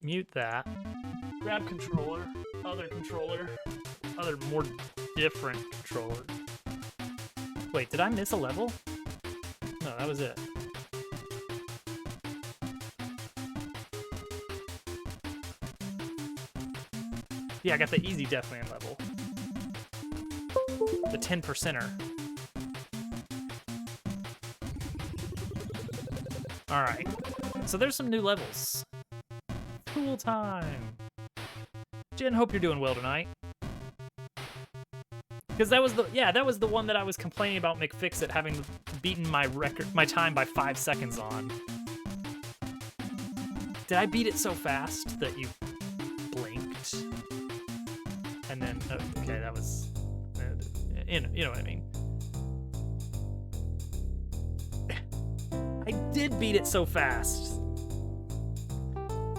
Mute that. Grab controller. Other controller. Other, more different controller. Wait, did I miss a level? No, that was it. Yeah, I got the easy Deathland level. The 10%er. Alright. So there's some new levels. Cool time. Jen, hope you're doing well tonight. Because that was the one that I was complaining about McFixit having beaten my time by 5 seconds on. Did I beat it so fast that you blinked? And then, okay, that was, you know what I mean. I did beat it so fast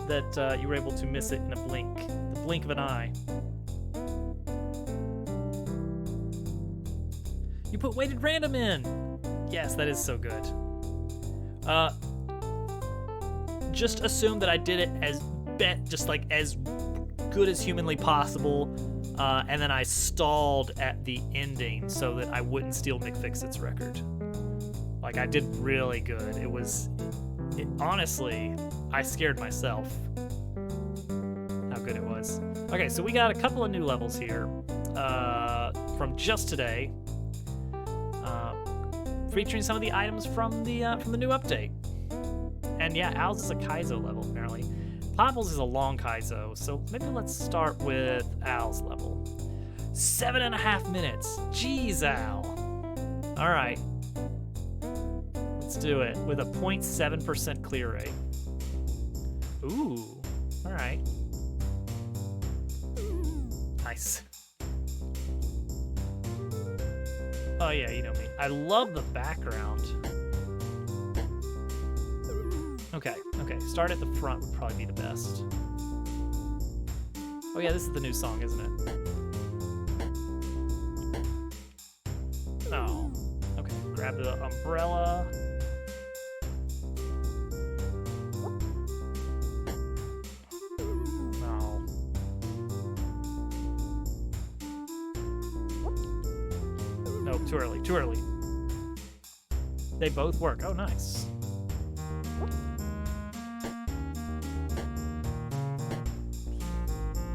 that you were able to miss it in a blink. The blink of an eye. You put weighted random in! Yes, that is so good. Just assume that I did it as good as humanly possible, and then I stalled at the ending so that I wouldn't steal McFixit's record. Like, I did really good. Honestly, I scared myself how good it was. Okay, so we got a couple of new levels here from just today, featuring some of the items from the new update. And yeah, Al's is a Kaizo level apparently. Popples is a long Kaizo, so maybe let's start with Al's level. 7.5 minutes. Jeez, Al. All right. Let's do it with a 0.7% clear rate. Ooh, all right. Nice. Oh yeah, you know me. I love the background. Okay, start at the front would probably be the best. Oh yeah, this is the new song, isn't it? Oh, okay, grab the umbrella. Nope, too early. They both work. Oh, nice.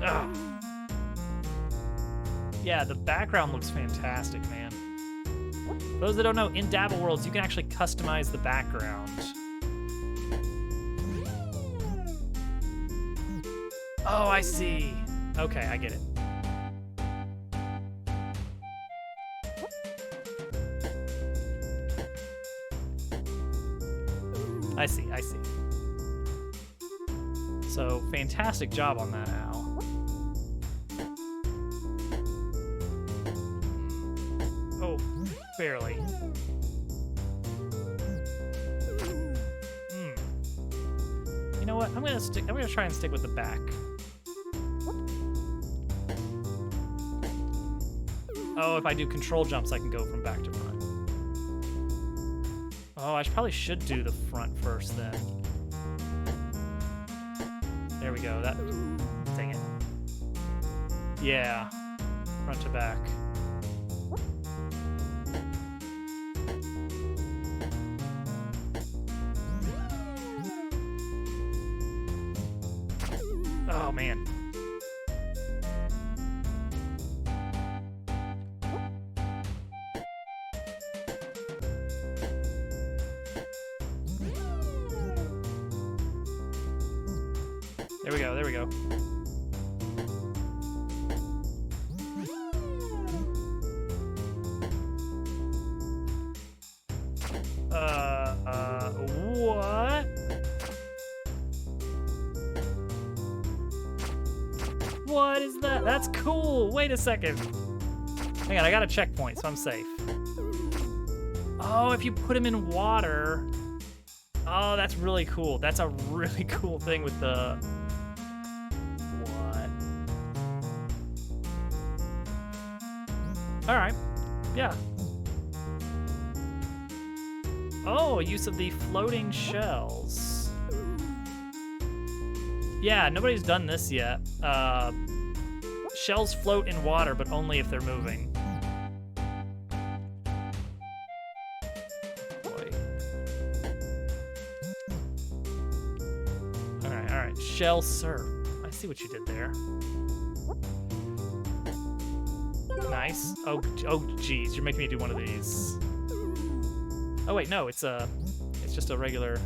Ugh. Yeah, the background looks fantastic, man. For those that don't know, in Dabble Worlds, you can actually customize the background. Oh, I see. Okay, I get it. I see. So, fantastic job on that, Al. Oh, barely. You know what? I'm gonna try and stick with the back. Oh, if I do control jumps, I can go from back to front. Oh, I probably should do the front first then. There we go. Dang it. Yeah, front to back. Oh man. There we go. What? What is that? That's cool. Wait a second. Hang on, I got a checkpoint, so I'm safe. Oh, if you put him in water. Oh, that's really cool. That's a really cool thing with the... All right, yeah. Oh, use of the floating shells. Yeah, nobody's done this yet. Shells float in water, but only if they're moving. Boy. All right. Shell surf. I see what you did there. Nice. Oh, geez, you're making me do one of these. Oh wait, no, it's just a regular.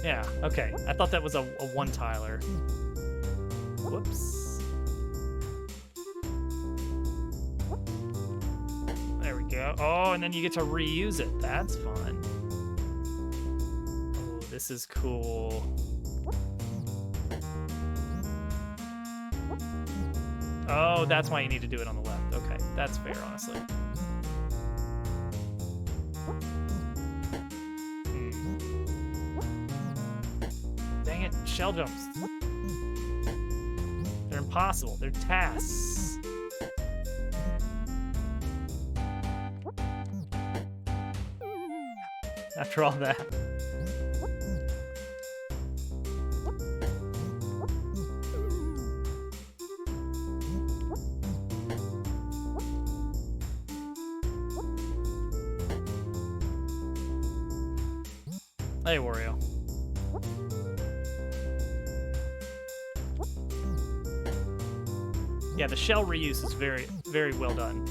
Yeah. Okay. I thought that was a one-tiler. Whoops. There we go. Oh, and then you get to reuse it. That's fun. Oh, this is cool. Oh, that's why you need to do it on the left. Okay, that's fair, honestly. Dang it, shell jumps. They're impossible. They're tasks. After all that. Hey, Wario. Yeah, the shell reuse is very, very well done.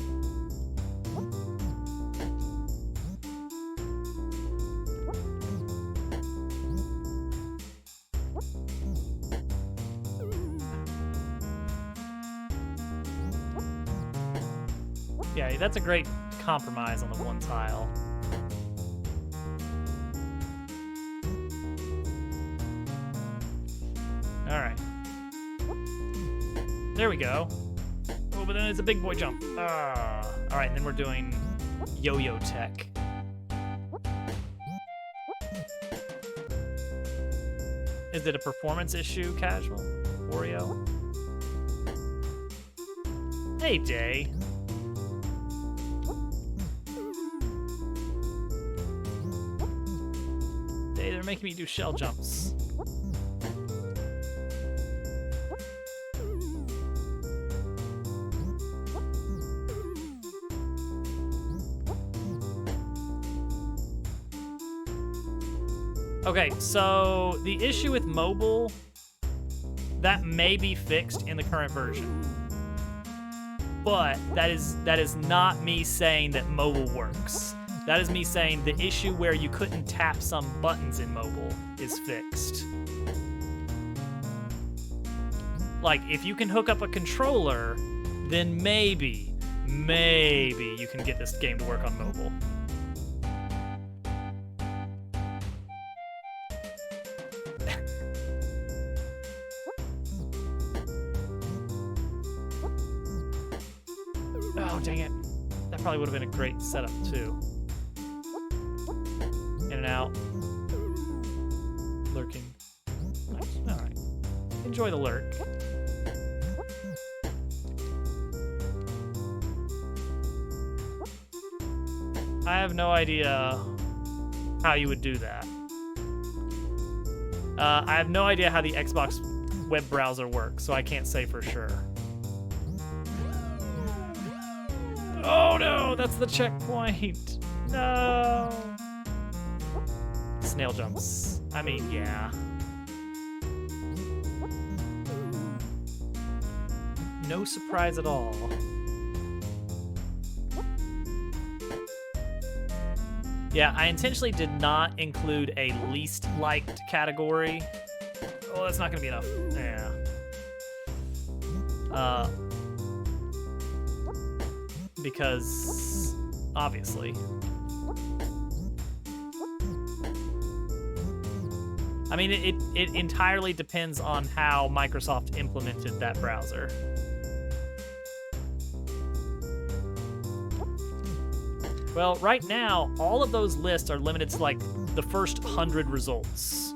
Yeah, that's a great compromise on the one tile. All right. There we go. Oh, but then it's a big boy jump. Ah. All right, and then we're doing yo-yo tech. Is it a performance issue, Casual? Wario? Hey, Day. Day, they're making me do shell jumps. Okay, so the issue with mobile, that may be fixed in the current version. But that is not me saying that mobile works. That is me saying the issue where you couldn't tap some buttons in mobile is fixed. Like, if you can hook up a controller, then maybe you can get this game to work on mobile. Oh, dang it. That probably would have been a great setup, too. In and out. Lurking. Nice. Alright. Enjoy the lurk. I have no idea how you would do that. I have no idea how the Xbox web browser works, so I can't say for sure. Oh no, that's the checkpoint. No. Snail jumps. I mean, yeah. No surprise at all. Yeah, I intentionally did not include a least liked category. Oh, that's not gonna be enough. Yeah. Because obviously. I mean, it entirely depends on how Microsoft implemented that browser. Well, right now, all of those lists are limited to like the first 100 results.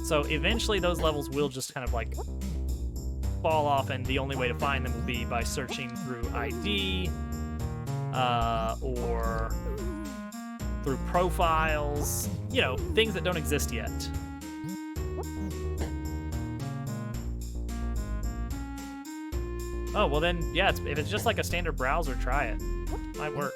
So eventually those levels will just kind of like fall off, and the only way to find them will be by searching through ID or through profiles, you know, things that don't exist yet. Oh, well then, yeah, if it's just like a standard browser, try it. Might work.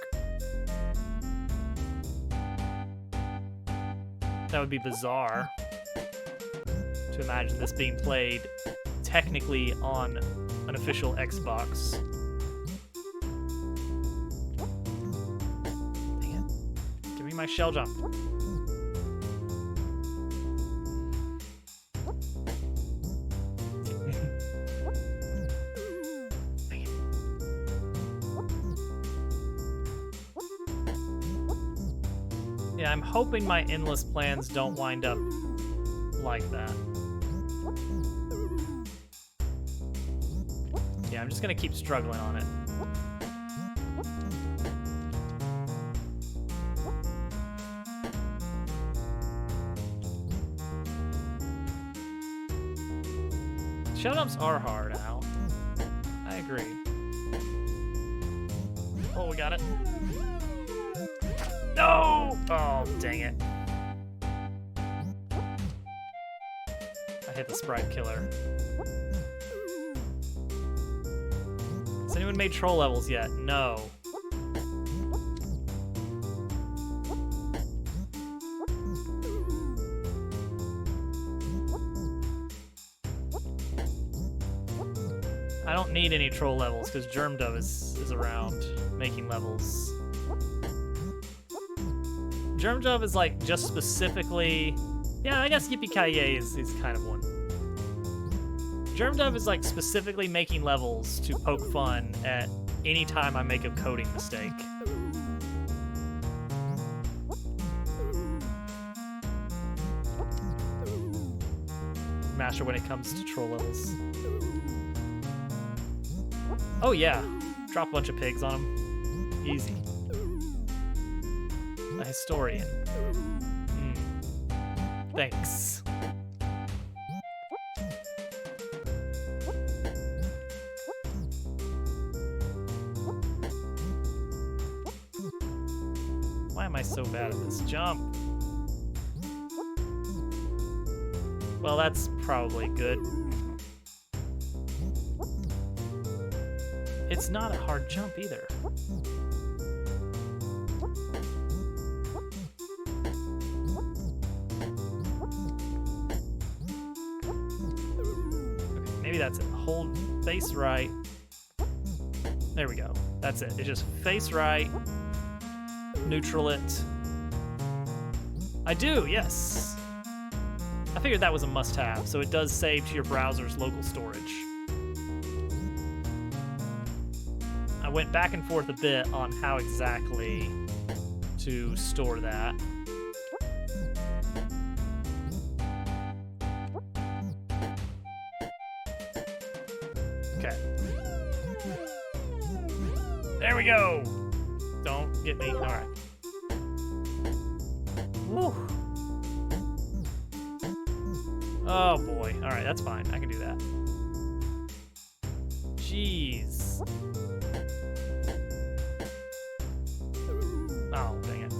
That would be bizarre to imagine this being played technically on an official Xbox. Dang it. Give me my shell jump. Yeah, I'm hoping my endless plans don't wind up like that. Yeah, I'm just gonna keep struggling on it. Shell jumps are hard, Al. I agree. Oh, we got it. No! Oh, dang it. I hit the sprite killer. Has anyone made troll levels yet? No. I don't need any troll levels because Germdove is around making levels. Germdove is like just specifically, yeah, I guess Yippee-Ki-Yay is kind of one. Germdove is like specifically making levels to poke fun at any time I make a coding mistake. Master when it comes to troll levels. Oh yeah, drop a bunch of pigs on them. Easy. A historian. Thanks. Why am I so bad at this jump? Well, that's probably good. It's not a hard jump either. Maybe that's it. Hold face right. There we go. That's it. It's just face right. Neutral it. I do, yes. I figured that was a must-have, so it does save to your browser's local storage. I went back and forth a bit on how exactly to store that. Okay. There we go! Don't get me. Alright. Woo! Oh boy. Alright, that's fine. I can do that. Jeez. Oh, dang it.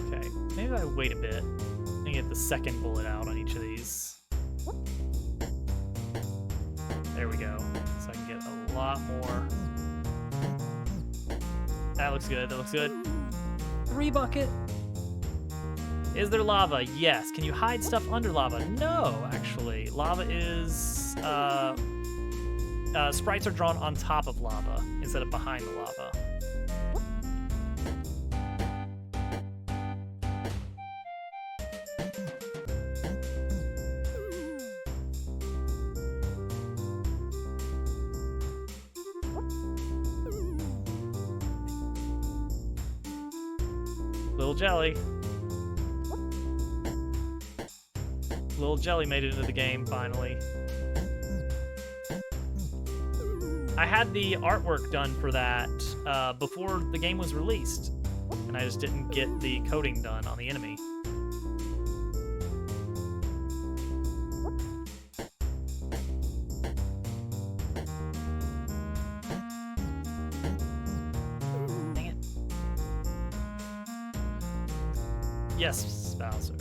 Okay, maybe I wait a bit and get the second bullet out on each of these. There we go. So I can get a lot more. That looks good. That looks good. 3 bucket. Is there lava? Yes. Can you hide stuff under lava? No, actually. Lava is... sprites are drawn on top of lava instead of behind the lava. Little Jelly. Little Jelly made it into the game, finally. I had the artwork done for that before the game was released, and I just didn't get the coding done on the enemy. Dang it. Yes, Bowser.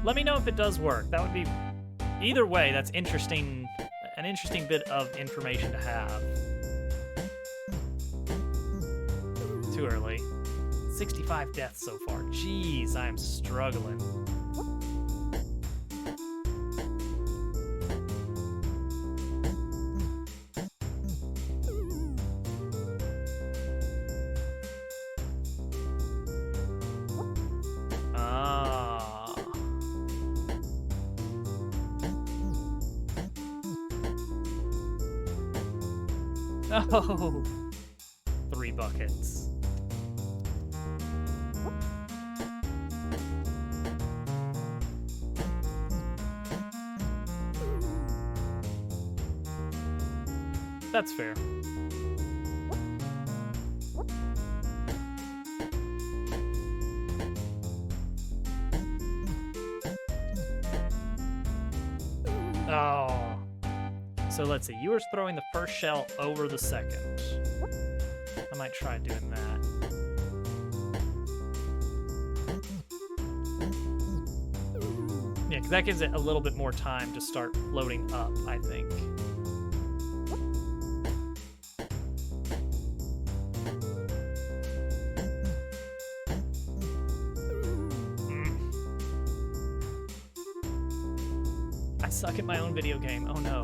Let me know if it does work. That would be... Either way, that's interesting. An interesting bit of information to have. Too early. 65 deaths so far. Jeez, I am struggling. Oh, 3 buckets. That's fair. Oh. So let's see. You were throwing the first shell over the second. I might try doing that. Yeah, because that gives it a little bit more time to start floating up, I think. I suck at my own video game. Oh no.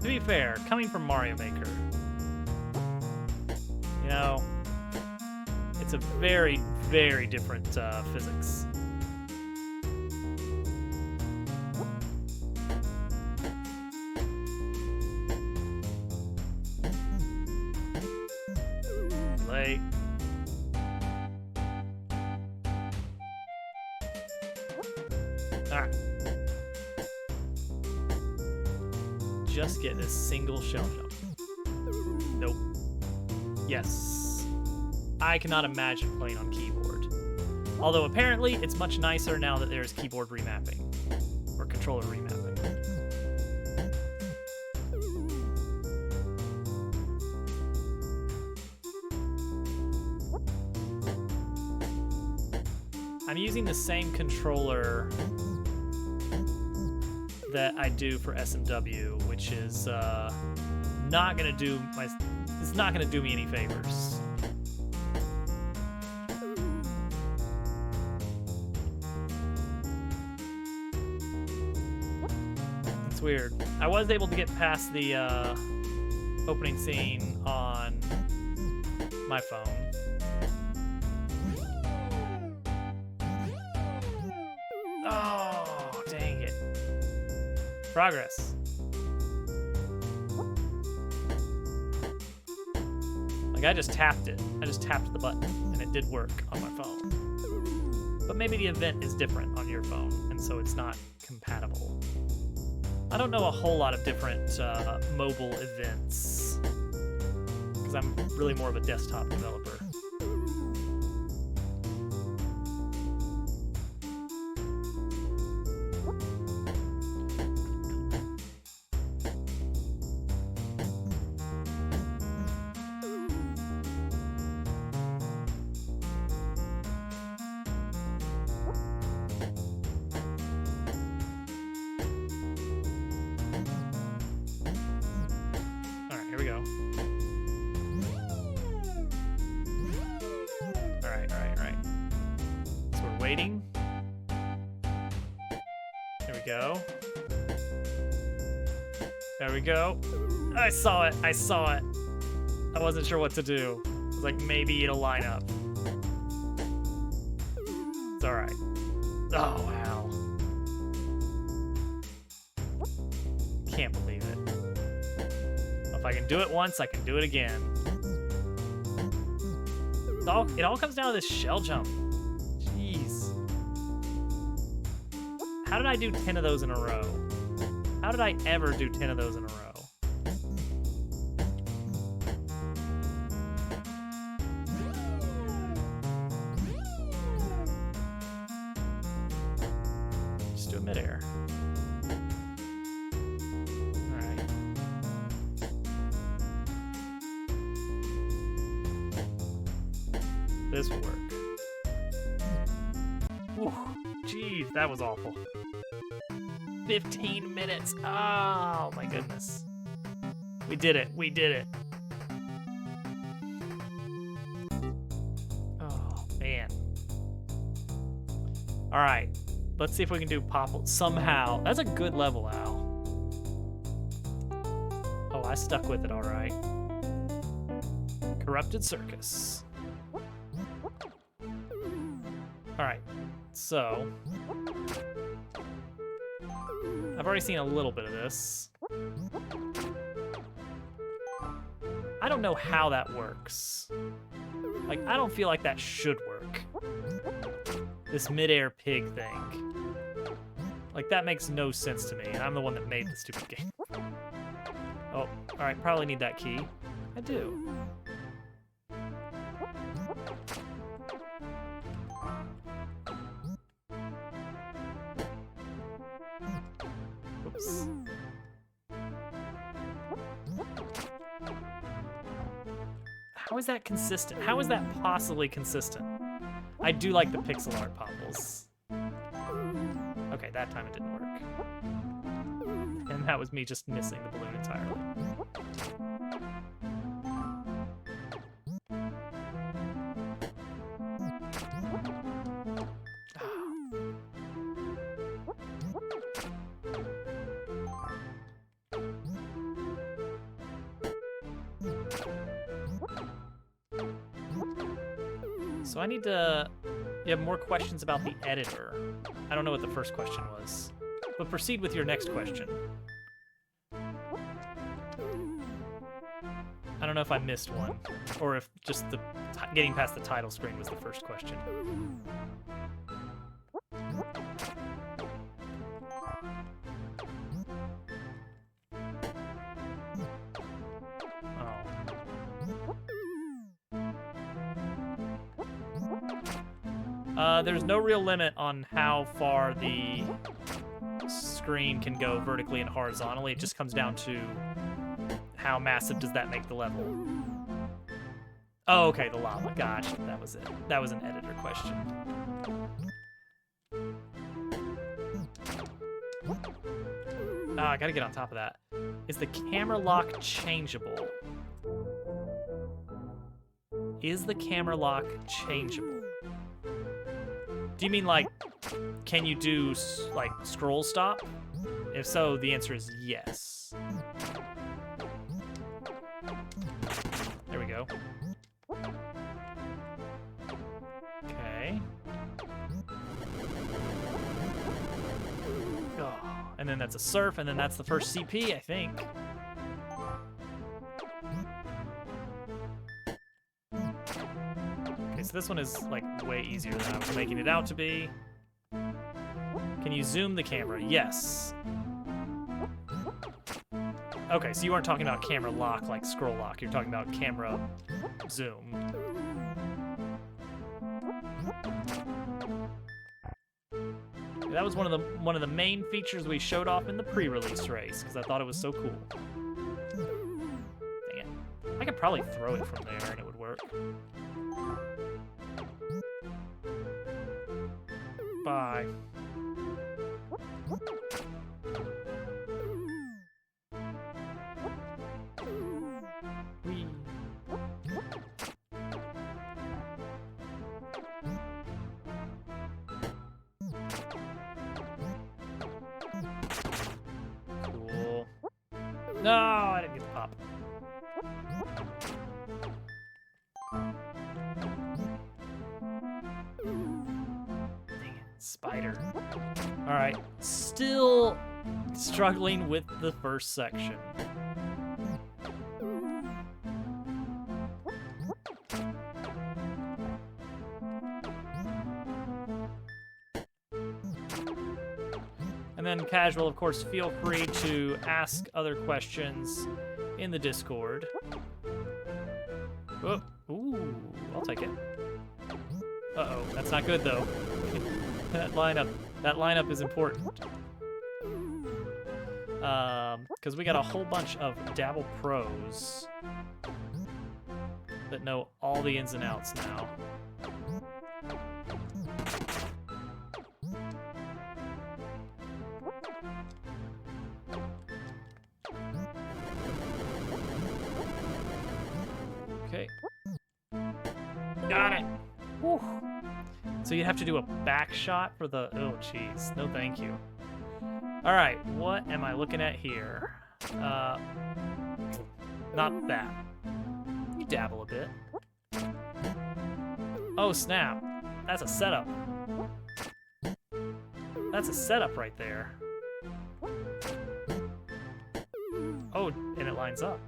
To be fair, coming from Mario Maker, you know, it's a very, very different physics. Late. All right. Just get a single shell jump. Nope. Yes. I cannot imagine playing on keyboard. Although apparently it's much nicer now that there's keyboard remapping. Or controller remapping. I'm using the same controller that I do for SMW, which is not gonna do my. It's not gonna do me any favors. It's weird. I was able to get past the opening scene on my phone. Oh, dang it. Progress. Like, I just tapped it. I just tapped the button, and it did work on my phone. But maybe the event is different on your phone, and so it's not compatible. I don't know a whole lot of different mobile events, because I'm really more of a desktop developer. Here we go. All right. So we're waiting. There we go. There we go. I saw it. I wasn't sure what to do. I was like, maybe it'll line up. It's all right. Oh, wow. Can't believe it. If I can do it once, I can do it again. It all comes down to this shell jump. Jeez. How did I do 10 of those in a row? How did I ever do 10 of those in a row? Just do a midair. This will work. Whew. Jeez, that was awful. 15 minutes. Oh, my goodness. We did it. We did it. Oh, man. All right. Let's see if we can do Popple somehow. That's a good level, Al. Oh, I stuck with it all right. Corrupted Circus. All right. So, I've already seen a little bit of this. I don't know how that works. Like, I don't feel like that should work. This midair pig thing. Like, that makes no sense to me, and I'm the one that made the stupid game. Oh, alright, probably need that key. I do. Oops. How is that consistent? How is that possibly consistent? I do like the pixel art Popples. Okay, that time it didn't work. And that was me just missing the balloon entirely. So I need to... You have more questions about the editor. I don't know what the first question was. But proceed with your next question. I don't know if I missed one, or if just the getting past the title screen was the first question. There's no real limit on how far the screen can go vertically and horizontally. It just comes down to how massive does that make the level. Oh, okay, the lava. Gotcha. That was it. That was an editor question. Ah, I gotta get on top of that. Is the camera lock changeable? Is the camera lock changeable? Do you mean, like, can you do, like, scroll stop? If so, the answer is yes. There we go. Okay. Oh, and then that's a surf, and then that's the first CP, I think. So this one is, like, way easier than I was making it out to be. Can you zoom the camera? Yes. Okay, so you aren't talking about camera lock like scroll lock. You're talking about camera zoom. That was one of the main features we showed off in the pre-release race because I thought it was so cool. Dang it. I could probably throw it from there and it would work. Bye. Whee. Cool. No, I didn't get the pop. Spider. All right, still struggling with the first section. And then casual, of course, feel free to ask other questions in the Discord. Oh, ooh, I'll take it. Uh-oh, that's not good though. That lineup is important. Because we got a whole bunch of Dabble pros that know all the ins and outs now. Okay. Got it. Whew. So you'd have to do a back shot for the... Oh, jeez. No, thank you. All right, what am I looking at here? Not that. You dabble a bit. Oh, snap. That's a setup. That's a setup right there. Oh, and it lines up.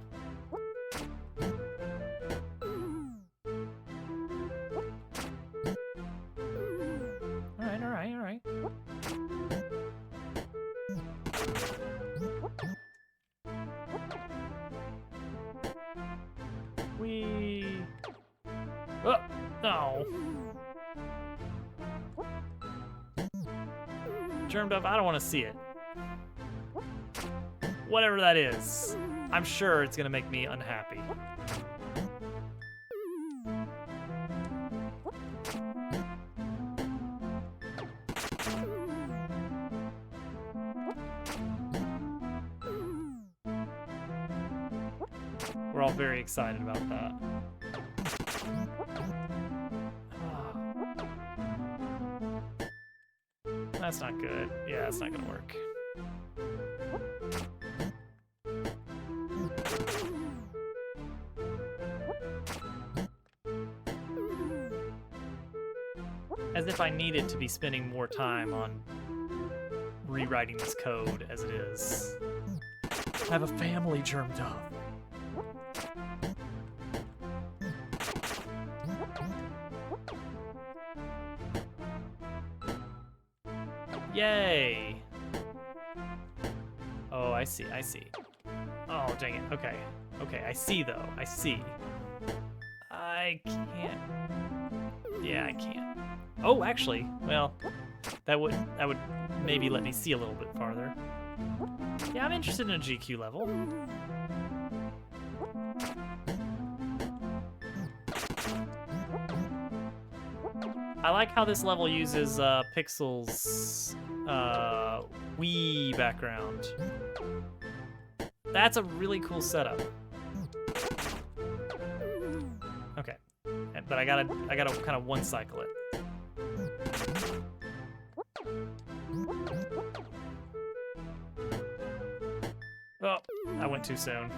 All right. Oh, no. Germed up, I don't want to see it. Whatever that is, I'm sure it's gonna make me unhappy. We're all very excited about that. That's not good. Yeah, that's not gonna work. As if I needed to be spending more time on rewriting this code as it is. I have a family germed up. Yay! Oh, I see. Oh, dang it. Okay, I see though. I see. I can't. Yeah, I can't. Oh, actually, well, that would maybe let me see a little bit farther. Yeah, I'm interested in a GQ level. I like how this level uses Pixel's Wii background. That's a really cool setup. Okay, but I gotta kind of one cycle it. Oh, I went too soon.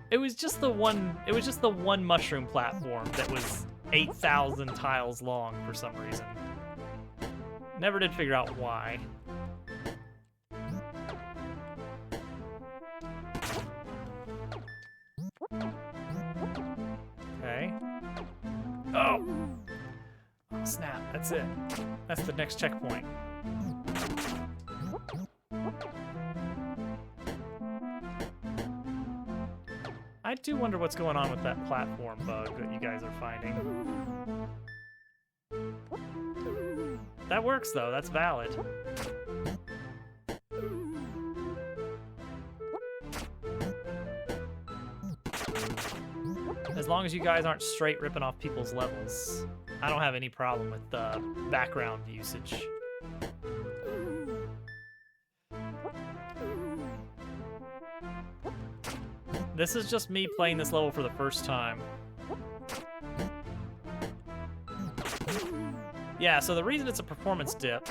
It was just the one mushroom platform that was 8,000 tiles long for some reason. Never did figure out why. Okay. Oh! Oh, snap. That's it. That's the next checkpoint. I do wonder what's going on with that platform bug that you guys are finding. That works, though. That's valid. As long as you guys aren't straight ripping off people's levels, I don't have any problem with the background usage. This is just me playing this level for the first time. Yeah, so the reason it's a performance dip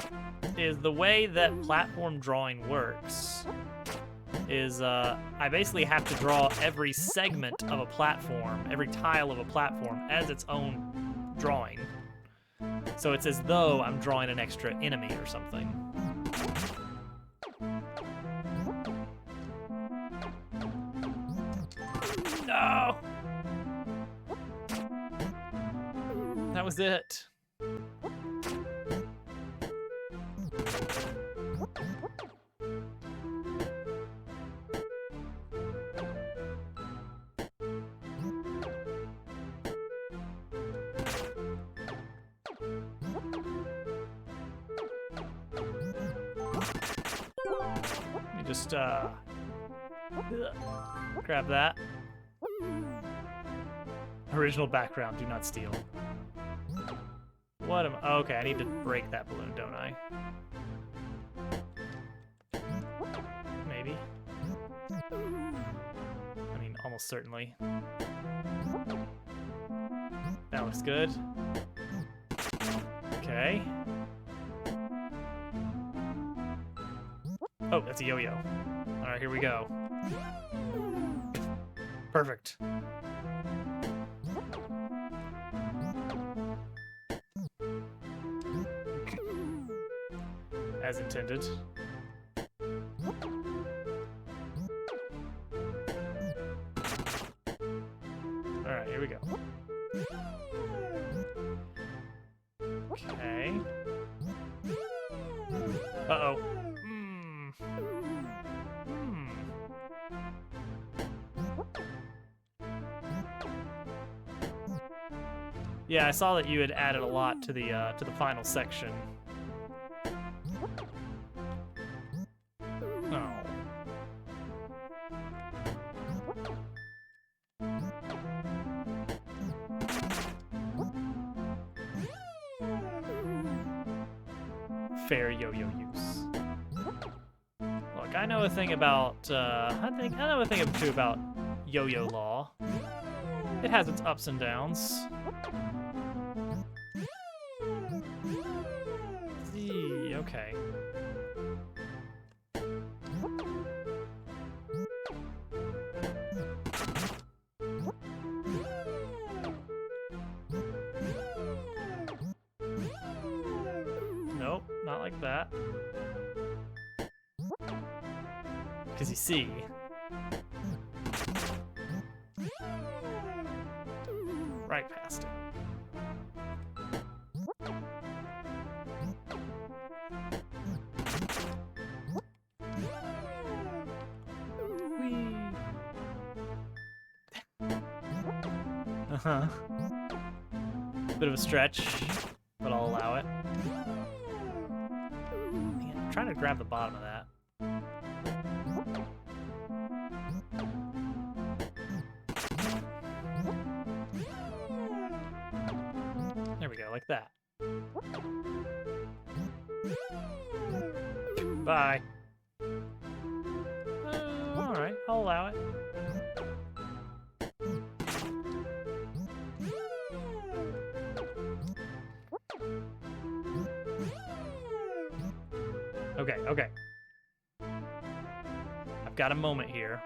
is the way that platform drawing works is I basically have to draw every segment of a platform, every tile of a platform as its own drawing. So it's as though I'm drawing an extra enemy or something. No! That was it. Let me just grab that. Original background, do not steal. What am I? Oh, okay, I need to break that balloon, don't I? Maybe. I almost certainly. That looks good. Okay. Oh, that's a yo-yo. All right, here we go. Perfect. As intended. All right, here we go. Okay. Uh-oh. Yeah, I saw that you had added a lot to the final section. Oh. Fair yo-yo use. Look, I know a thing about. I know a thing or two about yo-yo law. It has its ups and downs. Okay. Nope, not like that. Because you see... right past it. Uh-huh. Bit of a stretch, but I'll allow it. Man, I'm trying to grab the bottom of that. There we go, like that. Bye. Alright, I'll allow it. Okay, okay. I've got a moment here.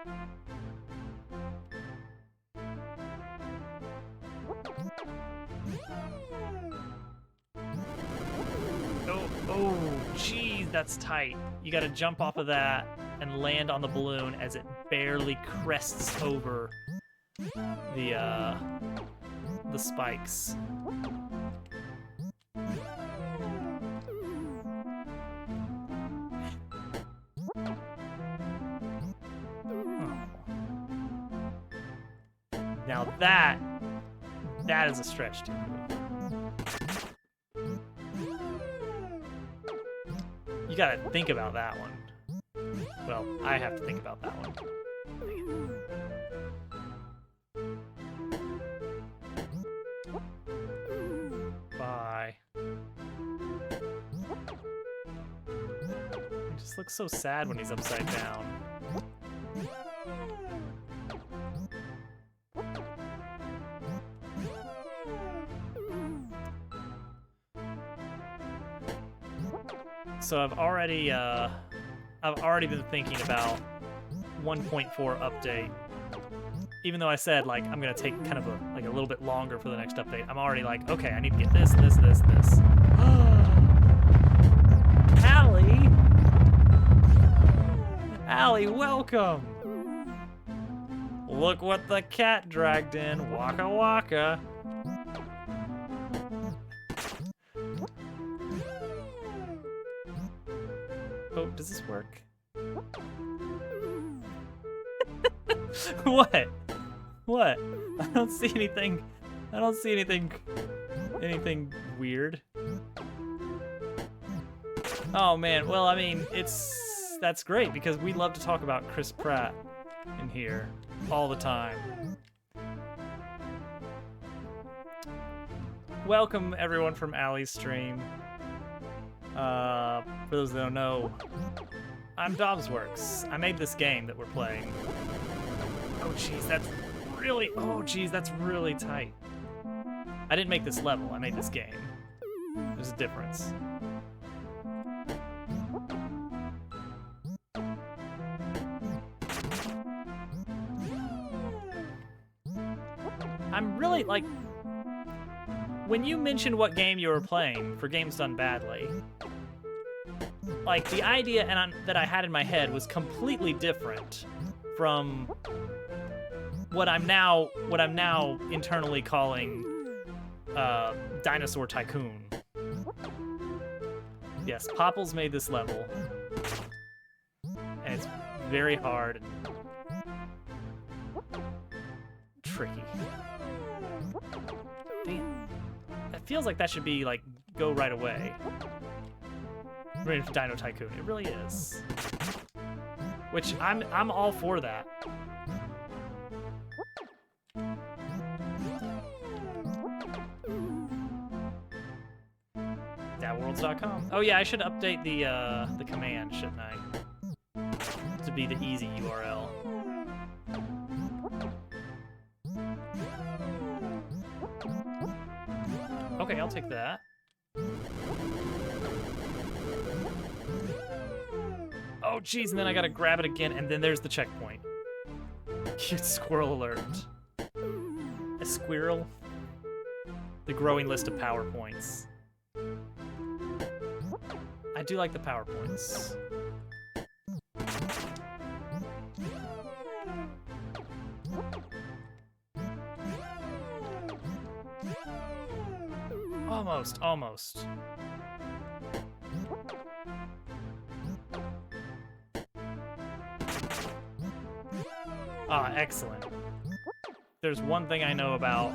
Oh, geez, that's tight. You gotta jump off of that and land on the balloon as it barely crests over the spikes. Now that is a stretch, dude. You gotta think about that one. Well, I have to think about that one. Bye. He just looks so sad when he's upside down. So I've already been thinking about 1.4 update. Even though I said like I'm gonna take kind of a little bit longer for the next update, I'm already like, okay, I need to get this. Allie! Allie, welcome! Look what the cat dragged in. Waka waka. Oh, does this work? What? What? I don't see anything. I don't see anything weird. Oh man, well I mean, that's great because we love to talk about Chris Pratt in here all the time. Welcome everyone from Allie's stream. For those that don't know, I'm Dobbsworks. I made this game that we're playing. Oh, jeez, that's really... Oh, jeez, that's really tight. I didn't make this level. I made this game. There's a difference. I'm really, like... When you mentioned what game you were playing for Games Done Badly, like, the idea that I had in my head was completely different from what I'm now internally calling Dinosaur Tycoon. Yes, Popples made this level, and it's very hard and tricky. Damn, it feels like that should be like go right away. Ready for Dino Tycoon. It really is. Which I'm all for that. Dabbleworlds.com. Oh yeah, I should update the command, shouldn't I? To be the easy URL. Okay, I'll take that. Oh, geez, and then I gotta grab it again, and then there's the checkpoint. Cute squirrel alert. A squirrel? The growing list of PowerPoints. I do like the PowerPoints. Almost, almost. Ah, excellent. There's one thing I know about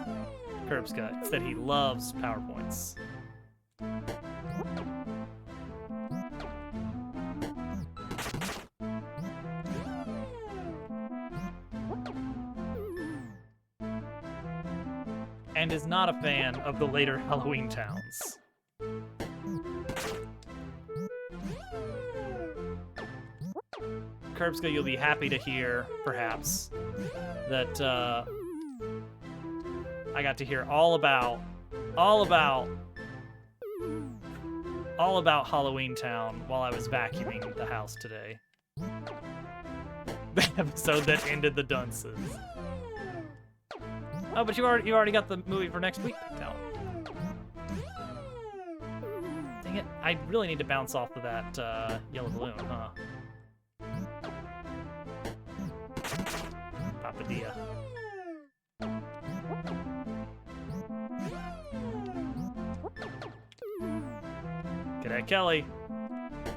Curbscut. It's that he loves PowerPoints. And is not a fan of the later Halloween towns. Curbscut, you'll be happy to hear, perhaps, that I got to hear all about Halloween Town while I was vacuuming the house today. The episode that ended the dunces. Oh, but you already got the movie for next week picked out. Dang it! I really need to bounce off of that yellow balloon, huh? Papadilla. G'day, Kelly.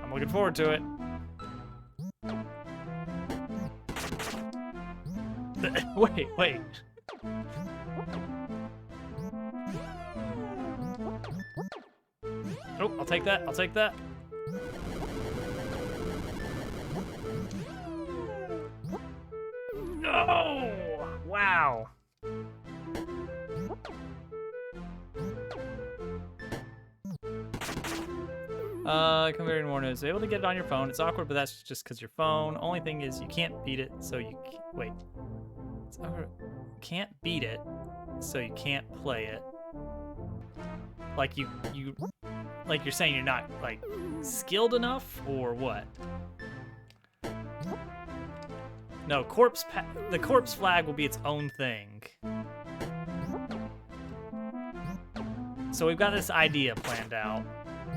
I'm looking forward to it. Wait. Oh, I'll take that. No! Wow. Comparing more news. Able to get it on your phone. It's awkward, but that's just because your phone. Only thing is you can't beat it, so you wait. It's awkward. Can't beat it, so you can't play it. Like like you're saying you're not like skilled enough, or what? No, the corpse flag will be its own thing. So we've got this idea planned out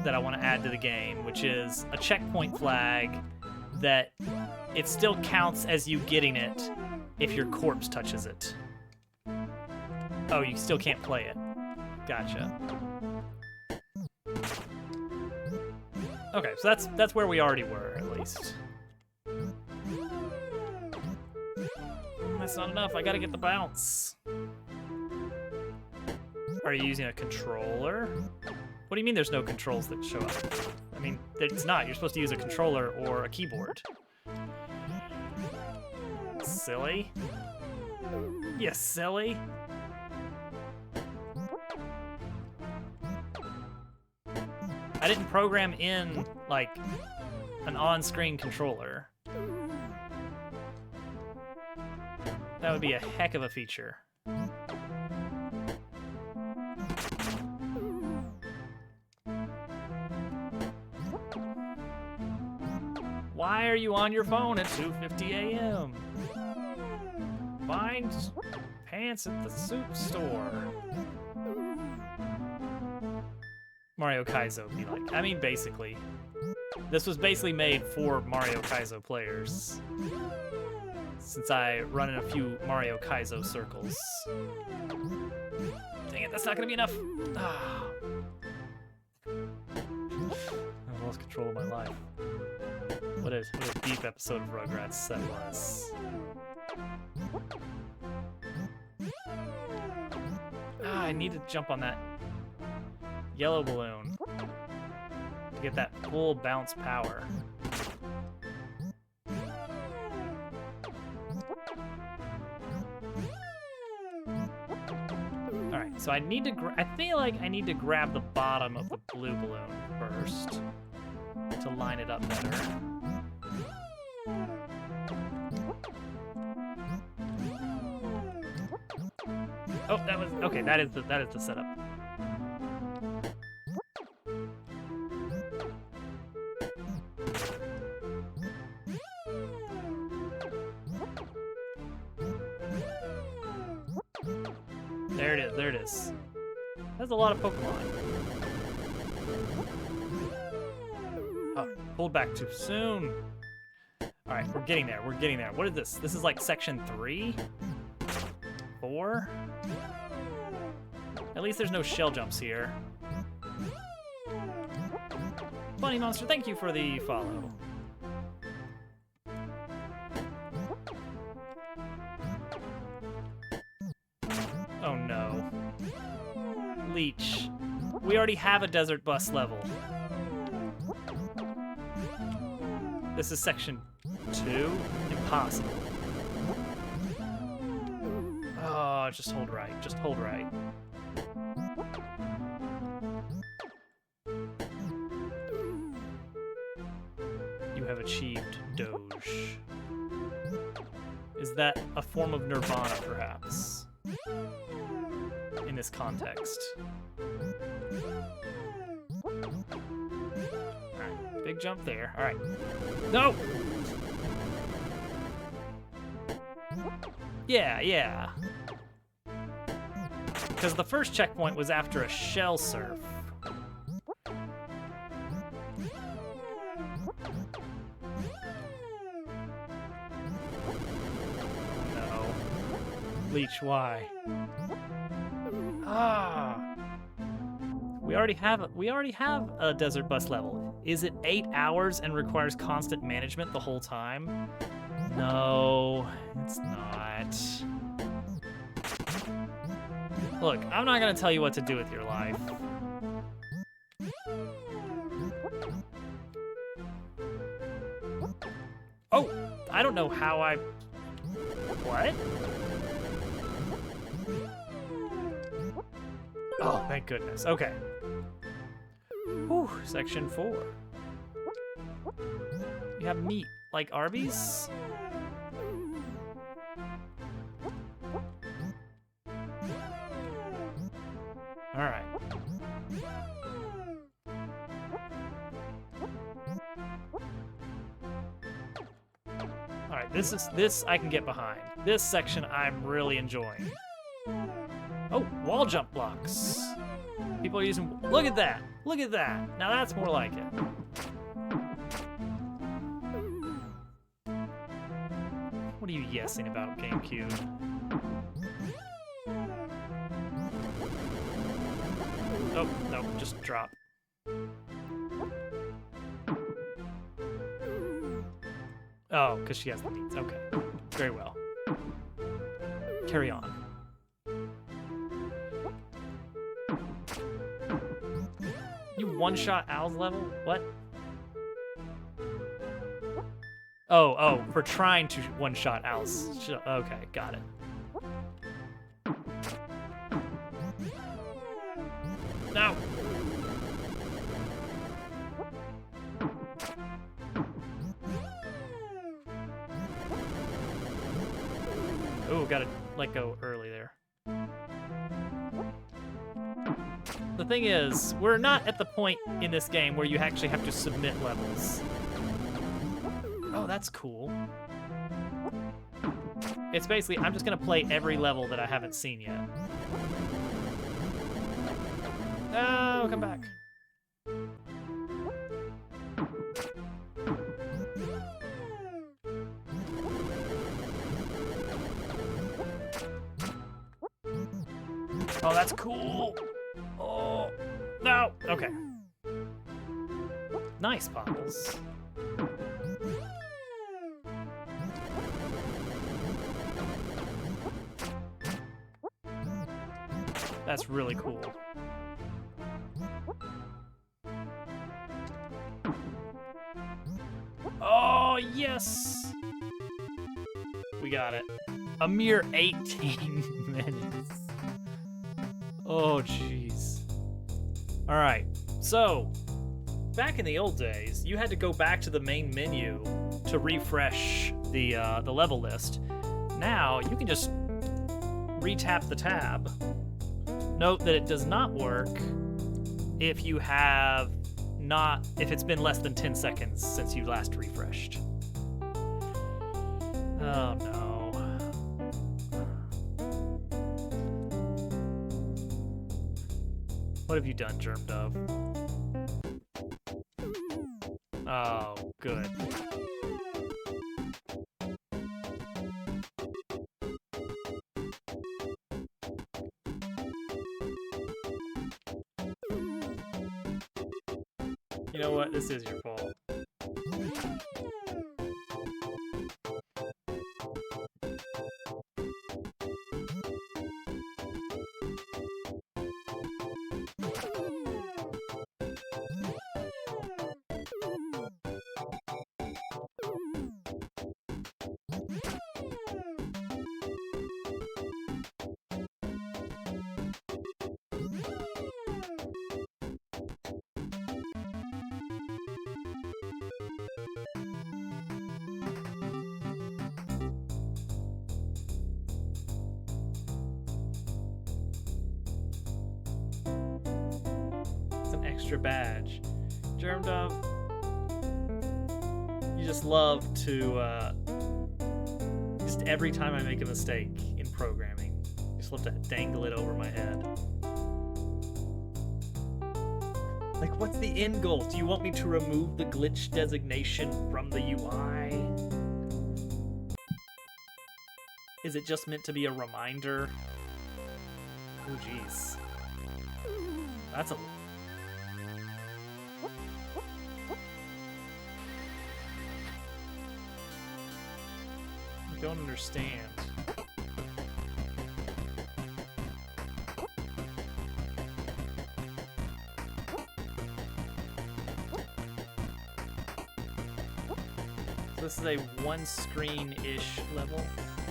that I want to add to the game, which is a checkpoint flag that it still counts as you getting it if your corpse touches it. Oh, you still can't play it. Gotcha. Okay, so that's where we already were, at least. That's not enough. I gotta get the bounce. Are you using a controller? What do you mean there's no controls that show up? I mean, it's not. You're supposed to use a controller or a keyboard. Silly. You silly. I didn't program in, like, an on-screen controller. That would be a heck of a feature. Why are you on your phone at 2:50 a.m.? Find pants at the soup store. Mario Kaizo be like. I mean, basically. This was basically made for Mario Kaizo players. Since I run in a few Mario Kaizo circles. Dang it, that's not gonna be enough. Ah. I've lost control of my life. What a deep episode of Rugrats that was. Ah, I need to jump on that yellow balloon to get that full bounce power. Alright, so I need to I feel like I need to grab the bottom of the blue balloon first to line it up better. Oh, that was okay. That is the setup. There it is. There it is. That's a lot of Pokemon. Oh, pulled back too soon. All right, we're getting there. We're getting there. What is this? This is like section 3, 4. At least there's no shell jumps here. Bunny Monster, thank you for the follow. Oh no. Leech. We already have a desert bus level. This is section 2? Impossible. Oh, just hold right. Just hold right. You have achieved Doge. Is that a form of nirvana, perhaps? In this context. Alright, big jump there. Alright. No! Yeah. Because the first checkpoint was after a shell surf. No. Leech, why? Ah. We already have a desert bus level. Is it 8 hours and requires constant management the whole time? No, it's not. Look, I'm not gonna tell you what to do with your life. Oh, I don't know how I... What? Oh, thank goodness. Okay. Whew, section 4. You have meat, like Arby's? Alright. Alright, this I can get behind. This section I'm really enjoying. Oh, wall jump blocks. People are using, look at that. Look at that. Now that's more like it. What are you yesing about, GameCube? Oh, no, just drop. Oh, because she has the beats. Okay, very well. Carry on. You one-shot Al's level? What? Oh, for trying to one-shot Al's. Okay, got it. No! Oh, gotta let go early there. The thing is, we're not at the point in this game where you actually have to submit levels. Oh, that's cool. It's basically, I'm just gonna play every level that I haven't seen yet. No, come back. Oh, that's cool. Oh, no. Okay. Nice, Popples. That's really cool. Oh, yes! We got it. A mere 18 minutes. Oh, jeez. All right, so back in the old days, you had to go back to the main menu to refresh the level list. Now, you can just re-tap the tab. Note that it does not work if you have if it's been less than 10 seconds since you last refreshed. Oh no. What have you done, Germ Dove? Oh, good. You know what? This is your fault. Extra badge. Germ Dove, you just love to, just every time I make a mistake in programming, you just love to dangle it over my head. Like, what's the end goal? Do you want me to remove the glitch designation from the UI? Is it just meant to be a reminder? Oh, jeez. That's a... I don't understand. So this is a one screen-ish level,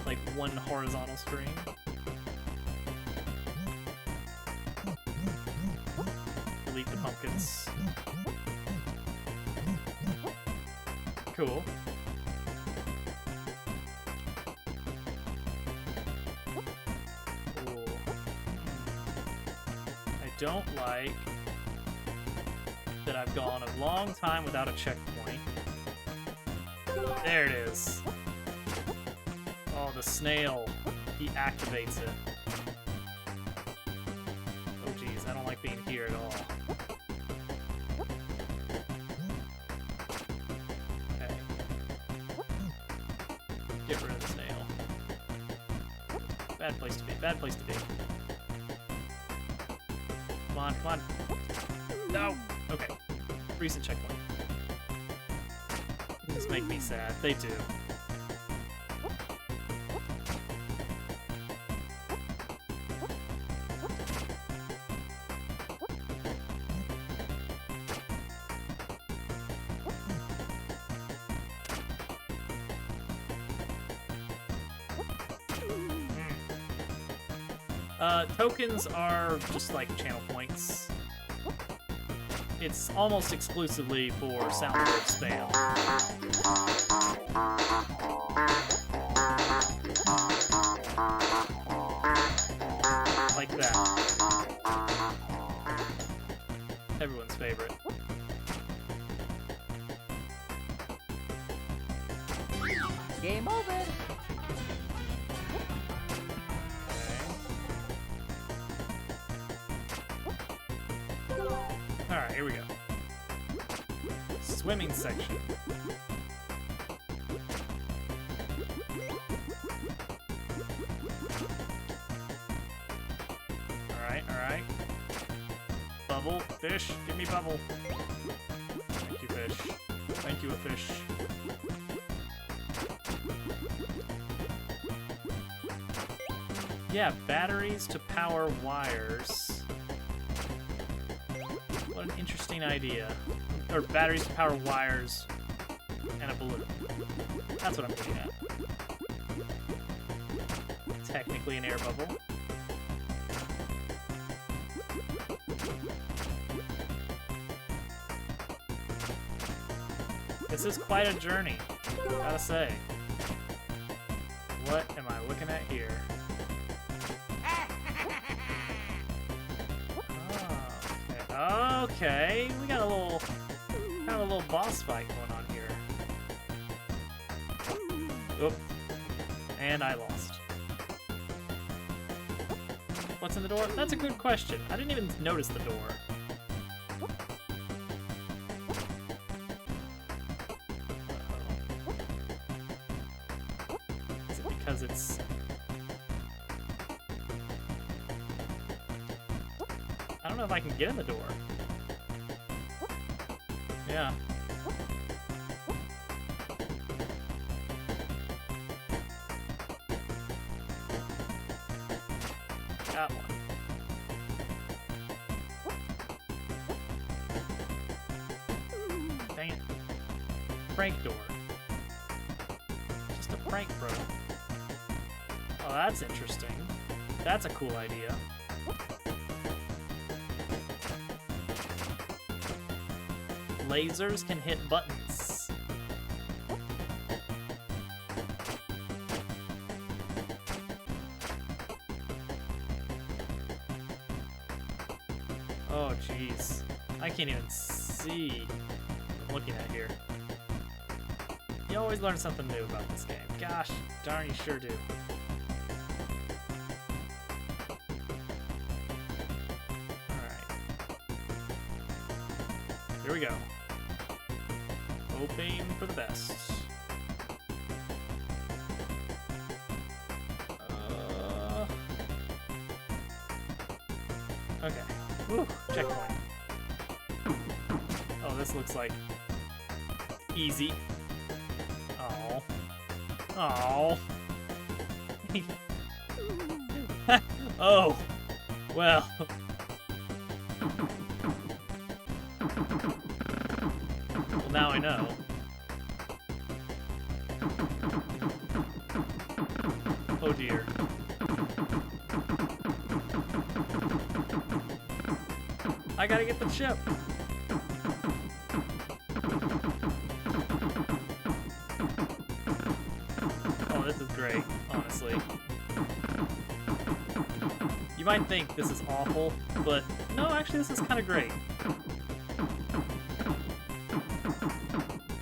like one horizontal screen. Delete the pumpkins. Cool. I don't like that I've gone a long time without a checkpoint. There it is. Oh, the snail. He activates it. Oh, geez. I don't like being here at all. Okay. Get rid of the snail. Bad place to be. Bad place to be. Come on, come on. No! Okay. Recent checkpoint. These make me sad. They do. Tokens are just like channel points. It's almost exclusively for soundboard spam. Alright, here we go. Swimming section. Alright. Bubble, fish, give me bubble. Thank you, fish. Thank you, a fish. Yeah, batteries to power wires. What an interesting idea. Or batteries to power wires and a balloon. That's what I'm getting at. Technically an air bubble. This is quite a journey, gotta say. What am I looking at here? Oh, okay. We got a little boss fight going on here. Oop. And I lost. What's in the door? That's a good question. I didn't even notice the door. Is it because it's... I don't know if I can get in the door. Yeah. Got one. Dang it. Prank door. Just a prank, bro. Oh, that's interesting. That's a cool idea. Lasers can hit buttons. Oh, jeez. I can't even see what I'm looking at here. You always learn something new about this game. Gosh darn, you sure do. Alright. Here we go. Hoping for the best. Okay. Woo, checkpoint. Oh, this looks like easy. Oh. Oh. Oh. Well. Well, now I know. Oh dear. I gotta get the chip. Oh, this is great, honestly. You might think this is awful, but no, actually this is kind of great.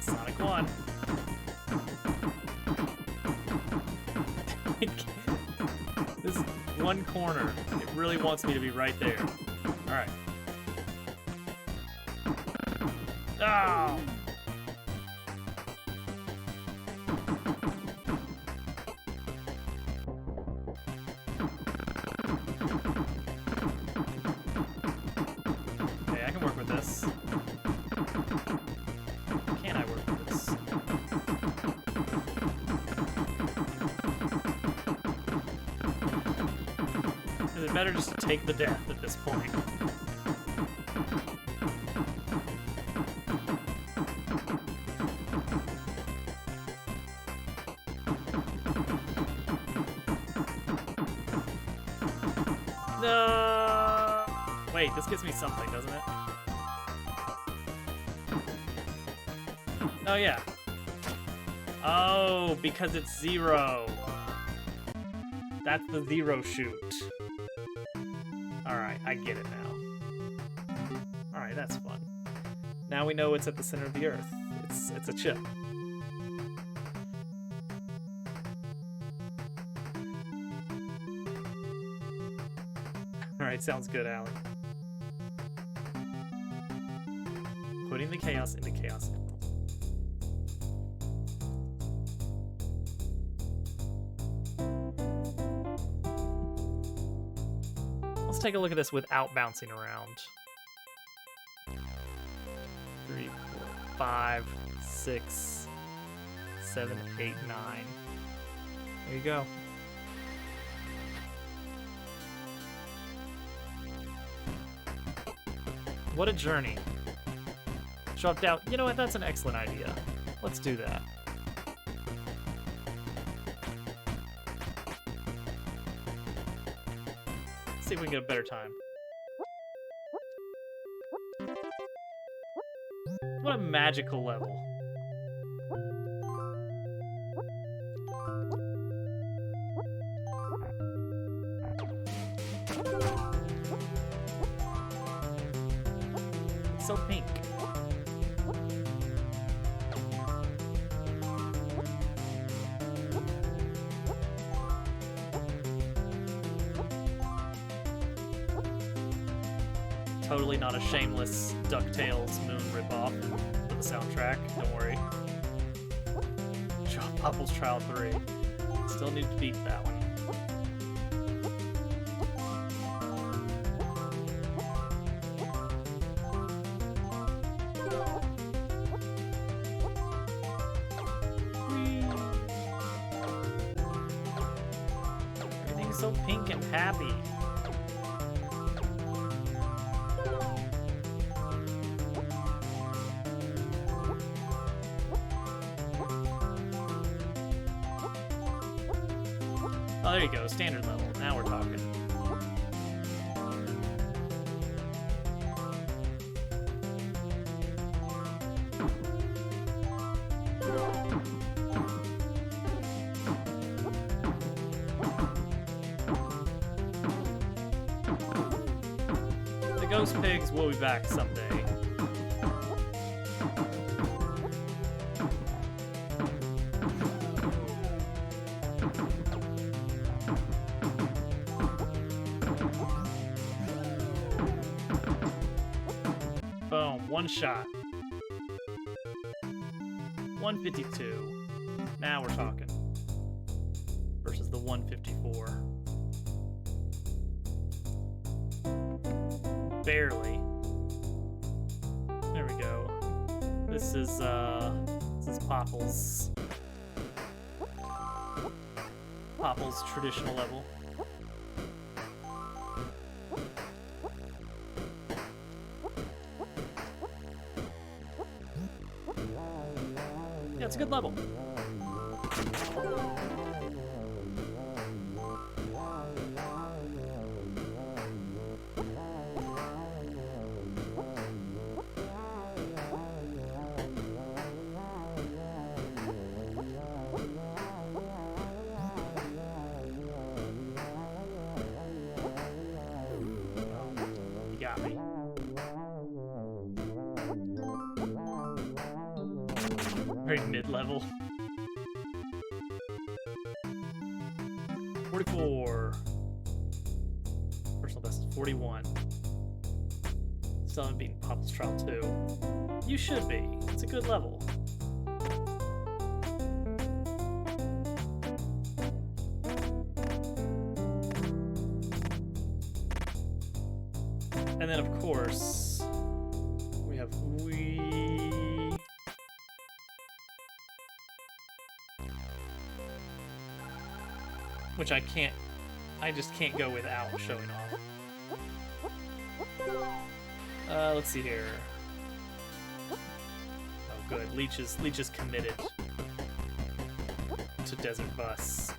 Sonic 1. This one corner, it really wants me to be right there. Alright. Oh! Okay, I can work with this. Can I work with this? Is it better just to take the death at this point? No! Wait, this gives me something, doesn't it? Oh, yeah. Oh, because it's 0. That's the 0 shoot. Alright, I get it now. Alright, that's fun. Now we know it's at the center of the Earth. It's a chip. Alright, sounds good, Allie. Putting the chaos into Chaos Emerald. Let's take a look at this without bouncing around. 3, 4, 5, 6, 7, 8, 9. There you go. What a journey. Show up doubt. You know what? That's an excellent idea. Let's do that. See if we can get a better time. What a magical level. It's so pink. Totally not a shameless DuckTales Moon ripoff for the soundtrack. Don't worry. Popple's Trial 3. Still need to beat that one. Everything's so pink and happy. Oh, there you go, standard level. Now we're talking. The ghost pigs will be back someday. Boom, one shot. 152. Now we're talking. Versus the 154. Barely. There we go. This is Popple's traditional level. Yeah, it's a good level. You got me. Very mid-level. 44. Personal best is 41. Still haven't beaten Popple's Trial 2. You should be. It's a good level. And then, of course, we have which I just can't go without showing off. Let's see here. Oh, good. Leech is committed to Desert Bus.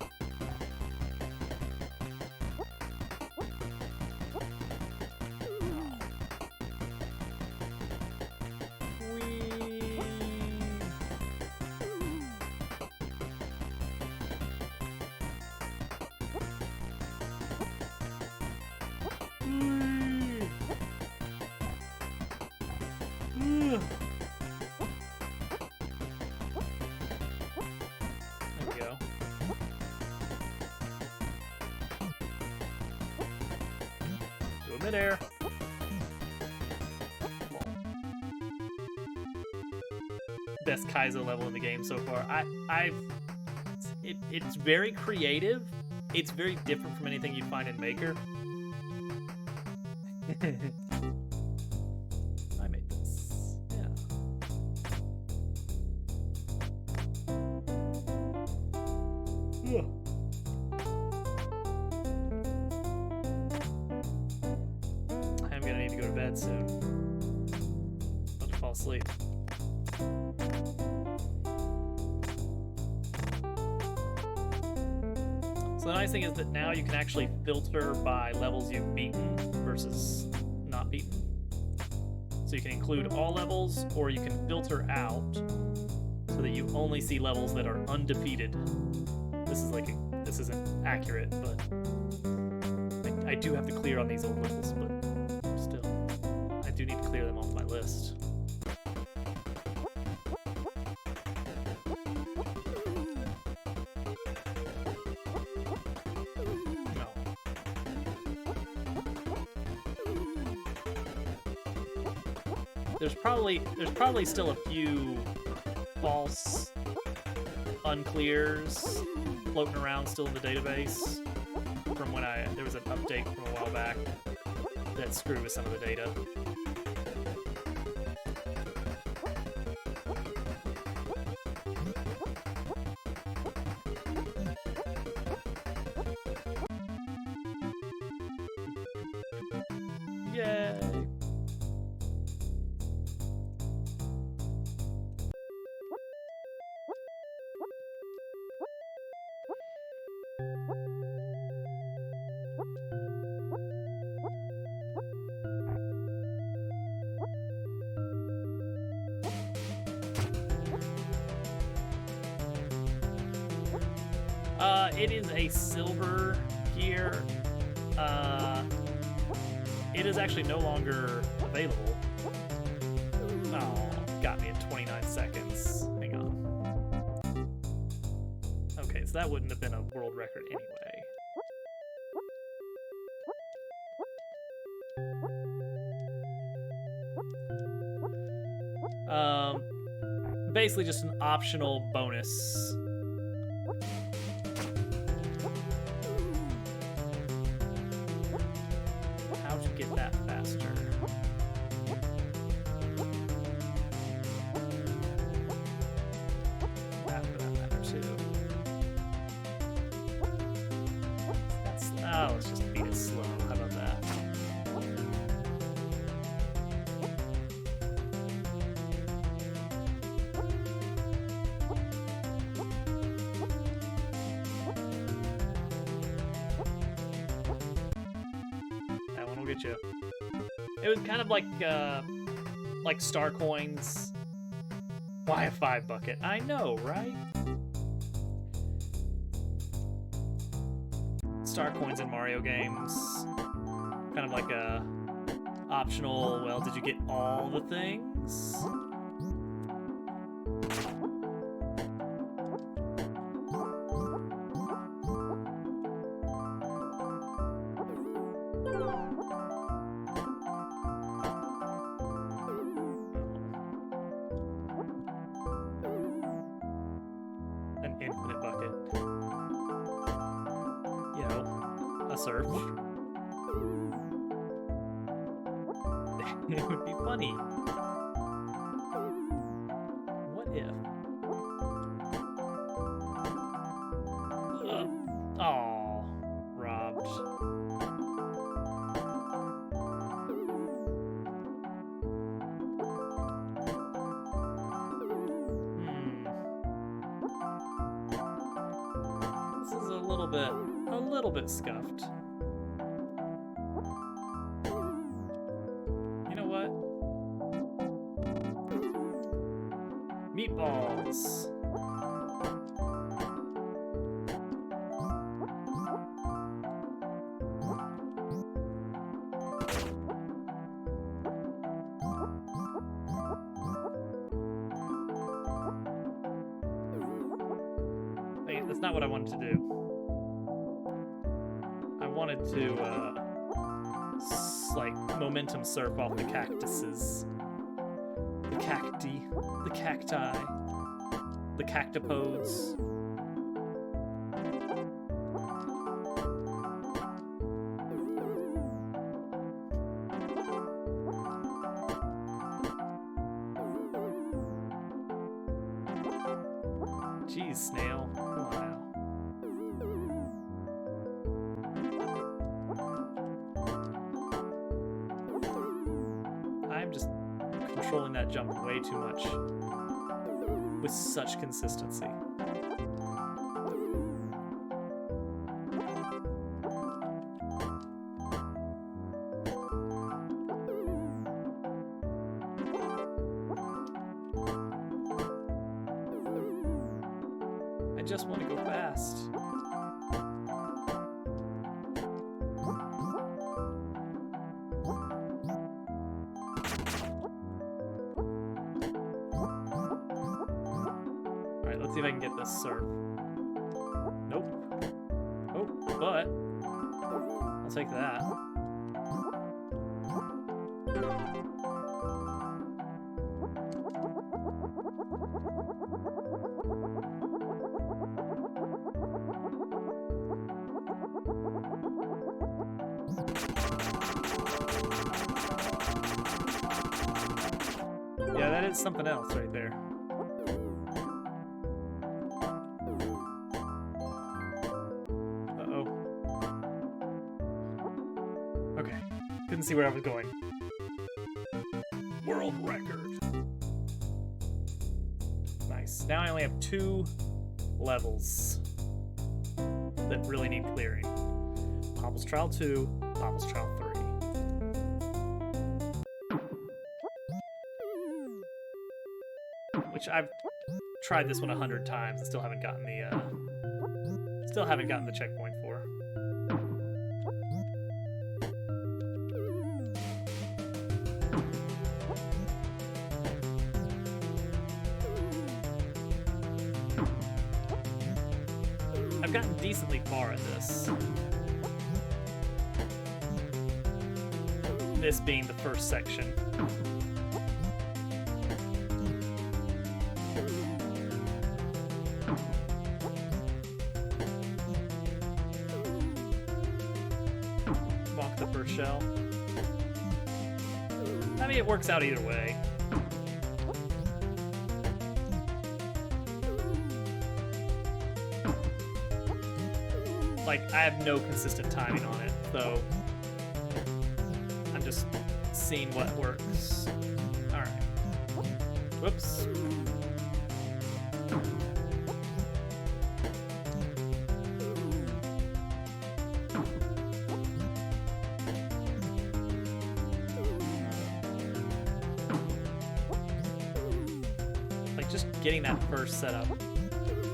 There we go. Midair. Best Kaizo level in the game so far. It's very creative. It's very different from anything you'd find in Maker. I made this. Yeah. Ugh. I'm gonna need to go to bed soon. About to fall asleep. So the nice thing is that now you can actually filter by levels you've beaten versus not beaten. So you can include all levels, or you can filter out so that you only see levels that are undefeated. This isn't accurate, but I do have to clear on these old levels, but still, I do need to clear them off my list. There's probably still a few false unclears floating around still in the database from when there was an update from a while back that screwed with some of the data. Yay! It is a silver gear. It is actually no longer available. Oh, got me at 29 seconds. Hang on. Okay, so that wouldn't have been a world record anyway. Basically just an optional bonus. How to get that faster? That for that matter too. Let's just beat it slow. How about that? That one will get you. It was kind of like star coins. Why a 5 bucket? I know, right? Star coins in Mario games. Kind of like a optional, well, did you get all the things? An infinite bucket. You know, a search. It would be funny. What if? Aw, robbed. This is a little bit scuffed. You know what? Meatballs. Wait, that's not what I wanted to do. I wanted to like momentum surf off the cactuses. The cacti. The cacti. The cactopodes. Jeez, snail. Come on now. I'm just controlling that jump way too much with such consistency. I just want to go fast. Alright, let's see if I can get this surf. Nope. Oh, but I'll take that. Yeah, that is something else right there. Uh-oh. Okay. Couldn't see where I was going. World record. Nice. Now I only have 2 levels that really need clearing. Popple's Trial 2, Popple's Trial 3. Which I've tried this one 100 times and still haven't gotten the checkpoint for. I've gotten decently far at this. This being the first section. The first shell. I mean, it works out either way. Like, I have no consistent timing on it, so I'm just seeing what works. Alright. Whoops. Just getting that first setup,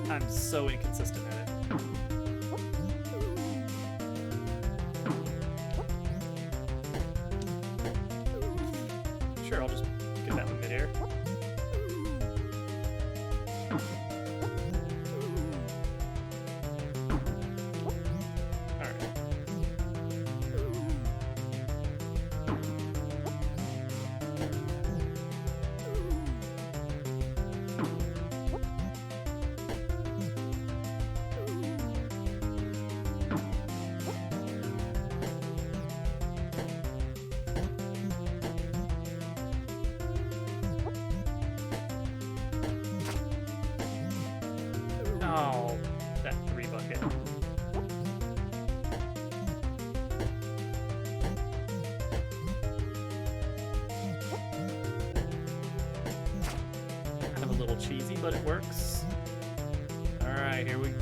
I'm so inconsistent at it. Sure, I'll just get that one midair. Alright. Oh, that 3 bucket. Kind of a little cheesy, but it works. Alright, here we go.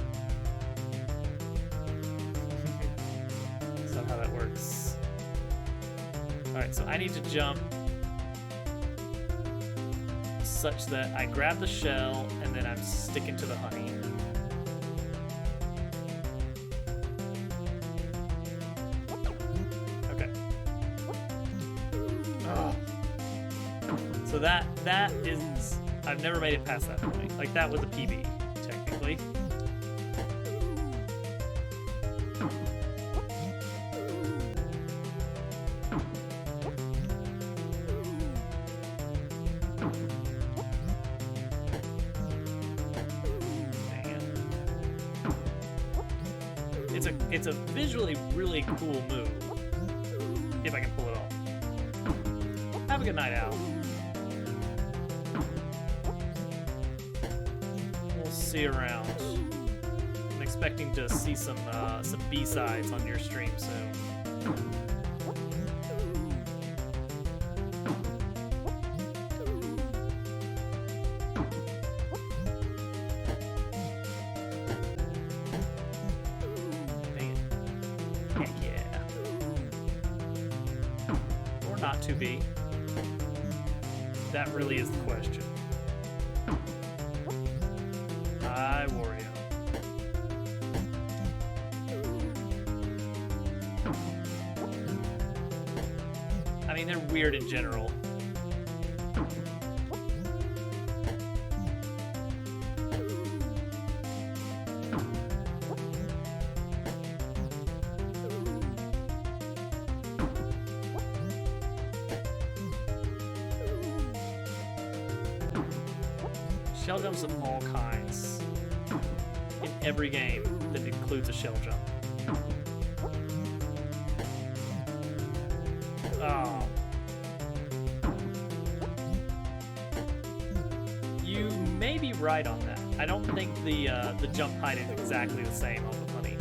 That's not how that works. Alright, so I need to jump such that I grab the shell and then I'm sticking to the honey. Okay. Oh. So that is, I've never made it past that point. Like, that was a PB, technically. it's a visually really cool move. If I can pull it off. Have a good night, Al. We'll see you around. I'm expecting to see some B-sides on your stream soon. To be? That really is the question. I worry. I mean, they're weird in general. Shell jumps of all kinds in every game that includes a shell jump. Oh. You may be right on that. I don't think the jump height is exactly the same on the bunny.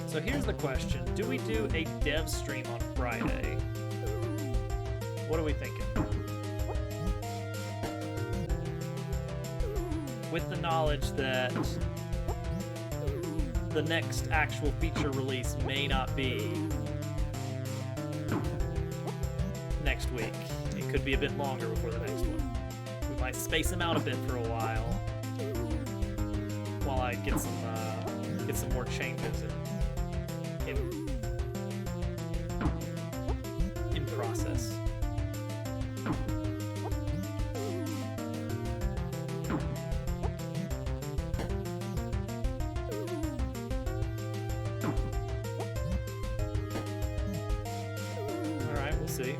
So here's the question. Do we do a dev stream on Friday? What are we thinking? With the knowledge that the next actual feature release may not be next week. It could be a bit longer before the next one. We might space them out a bit for a while I get some more changes in process. Alright, we'll see.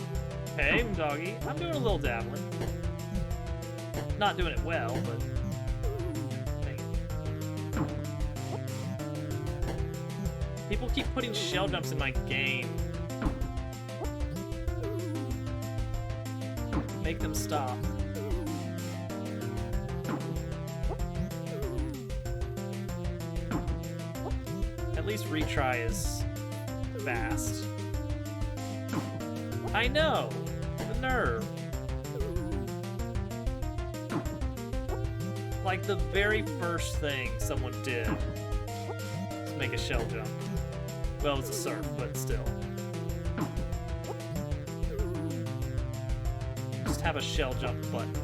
Hey, doggy. I'm doing a little dabbling. Not doing it well, but... People keep putting shell jumps in my game. Make them stop. At least retry is fast. I know! The nerve. Like the very first thing someone did was make a shell jump. Well, it was a surf, but still. Just have a shell jump button.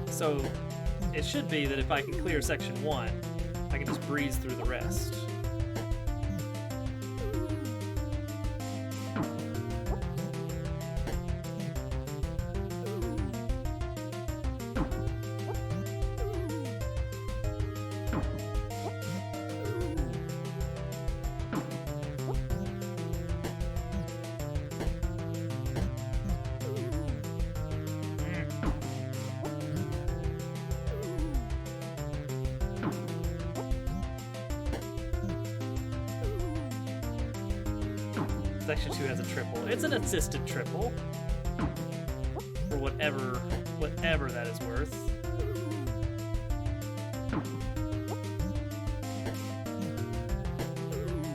So, it should be that if I can clear section 1, I can just breeze through the rest. Section 2 has a triple. It's an assisted triple. For whatever that is worth.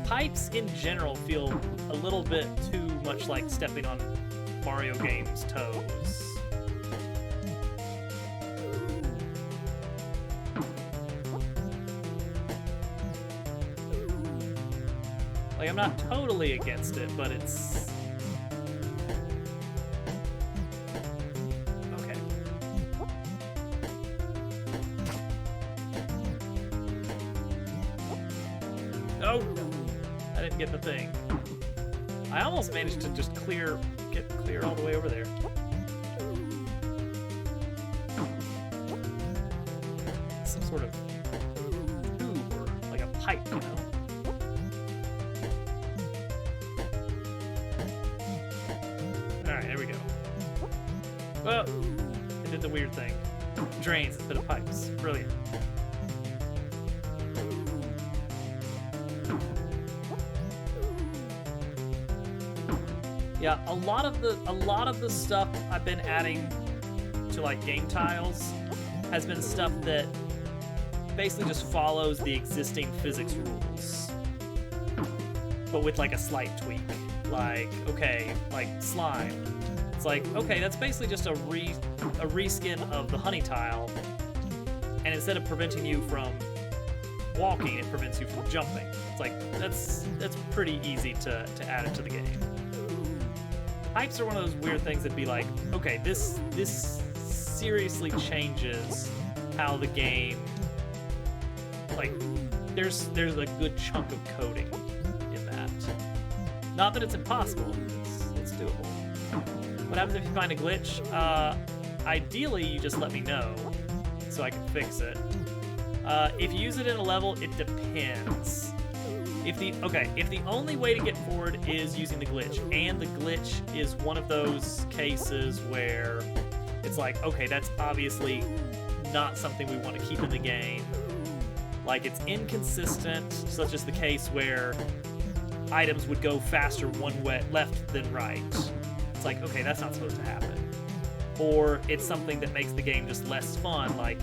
Pipes in general feel a little bit too much like stepping on Mario games' toes. Like, I'm not totally against it, but it's... Okay. Oh, no. I didn't get the thing. I almost managed to just get clear all the way over there. sort of tube or like a pipe, you know? Alright, there we go. Well, it did the weird thing. Drains instead of pipes. Brilliant. Yeah, a lot of the stuff I've been adding to like game tiles has been stuff that basically just follows the existing physics rules, but with like a slight tweak. Like, okay, like slime. It's like, okay, that's basically just a reskin of the honey tile, and instead of preventing you from walking, it prevents you from jumping. It's like that's pretty easy to add into the game. Pipes are one of those weird things that'd be like, okay, this seriously changes how the game, like, there's a good chunk of coding in that. Not that it's impossible, it's doable. What happens if you find a glitch? Ideally, you just let me know so I can fix it. If you use it in a level, it depends. If the only way to get forward is using the glitch, and the glitch is one of those cases where it's like, okay, that's obviously not something we want to keep in the game. Like, it's inconsistent, such as the case where items would go faster one way left than right. It's like, okay, that's not supposed to happen. Or it's something that makes the game just less fun, like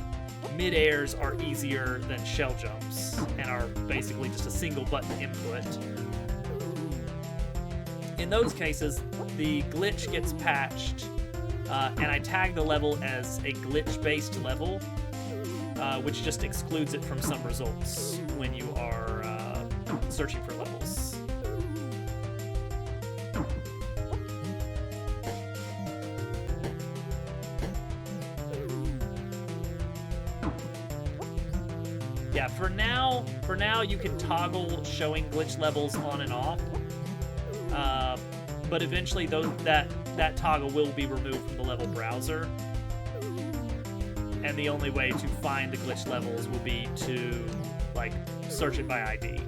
mid-airs are easier than shell jumps and are basically just a single button input. In those cases, the glitch gets patched, and I tag the level as a glitch-based level, which just excludes it from some results when you are searching for levels. Yeah, for now you can toggle showing glitch levels on and off, but eventually that toggle will be removed from the level browser, and the only way to find the glitch levels will be to like search it by ID.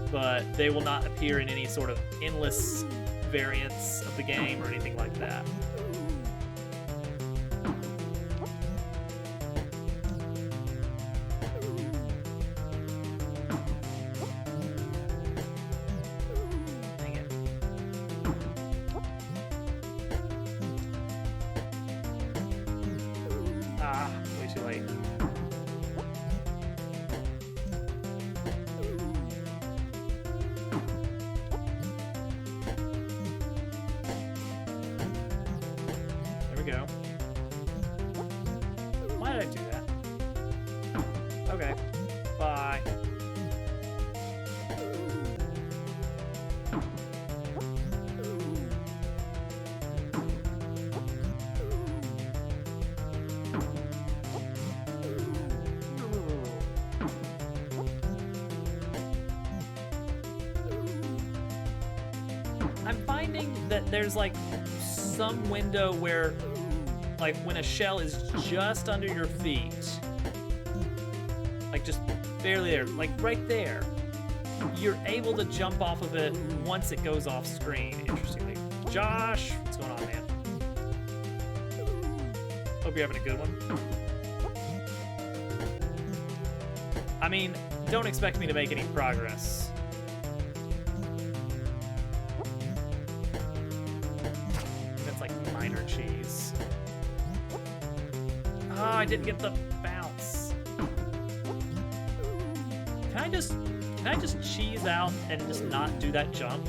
But they will not appear in any sort of endless variants of the game or anything like that. Dang it. Ah, way too late. Go. Why did I do that? Okay. Bye. I'm finding that there's like some window where, like, when a shell is just under your feet, like just barely there, like right there, you're able to jump off of it once it goes off screen, interestingly. Josh, what's going on, man? Hope you're having a good one. I mean, don't expect me to make any progress. That's like minor cheese. Oh, I didn't get the bounce. Can I just cheese out and just not do that jump?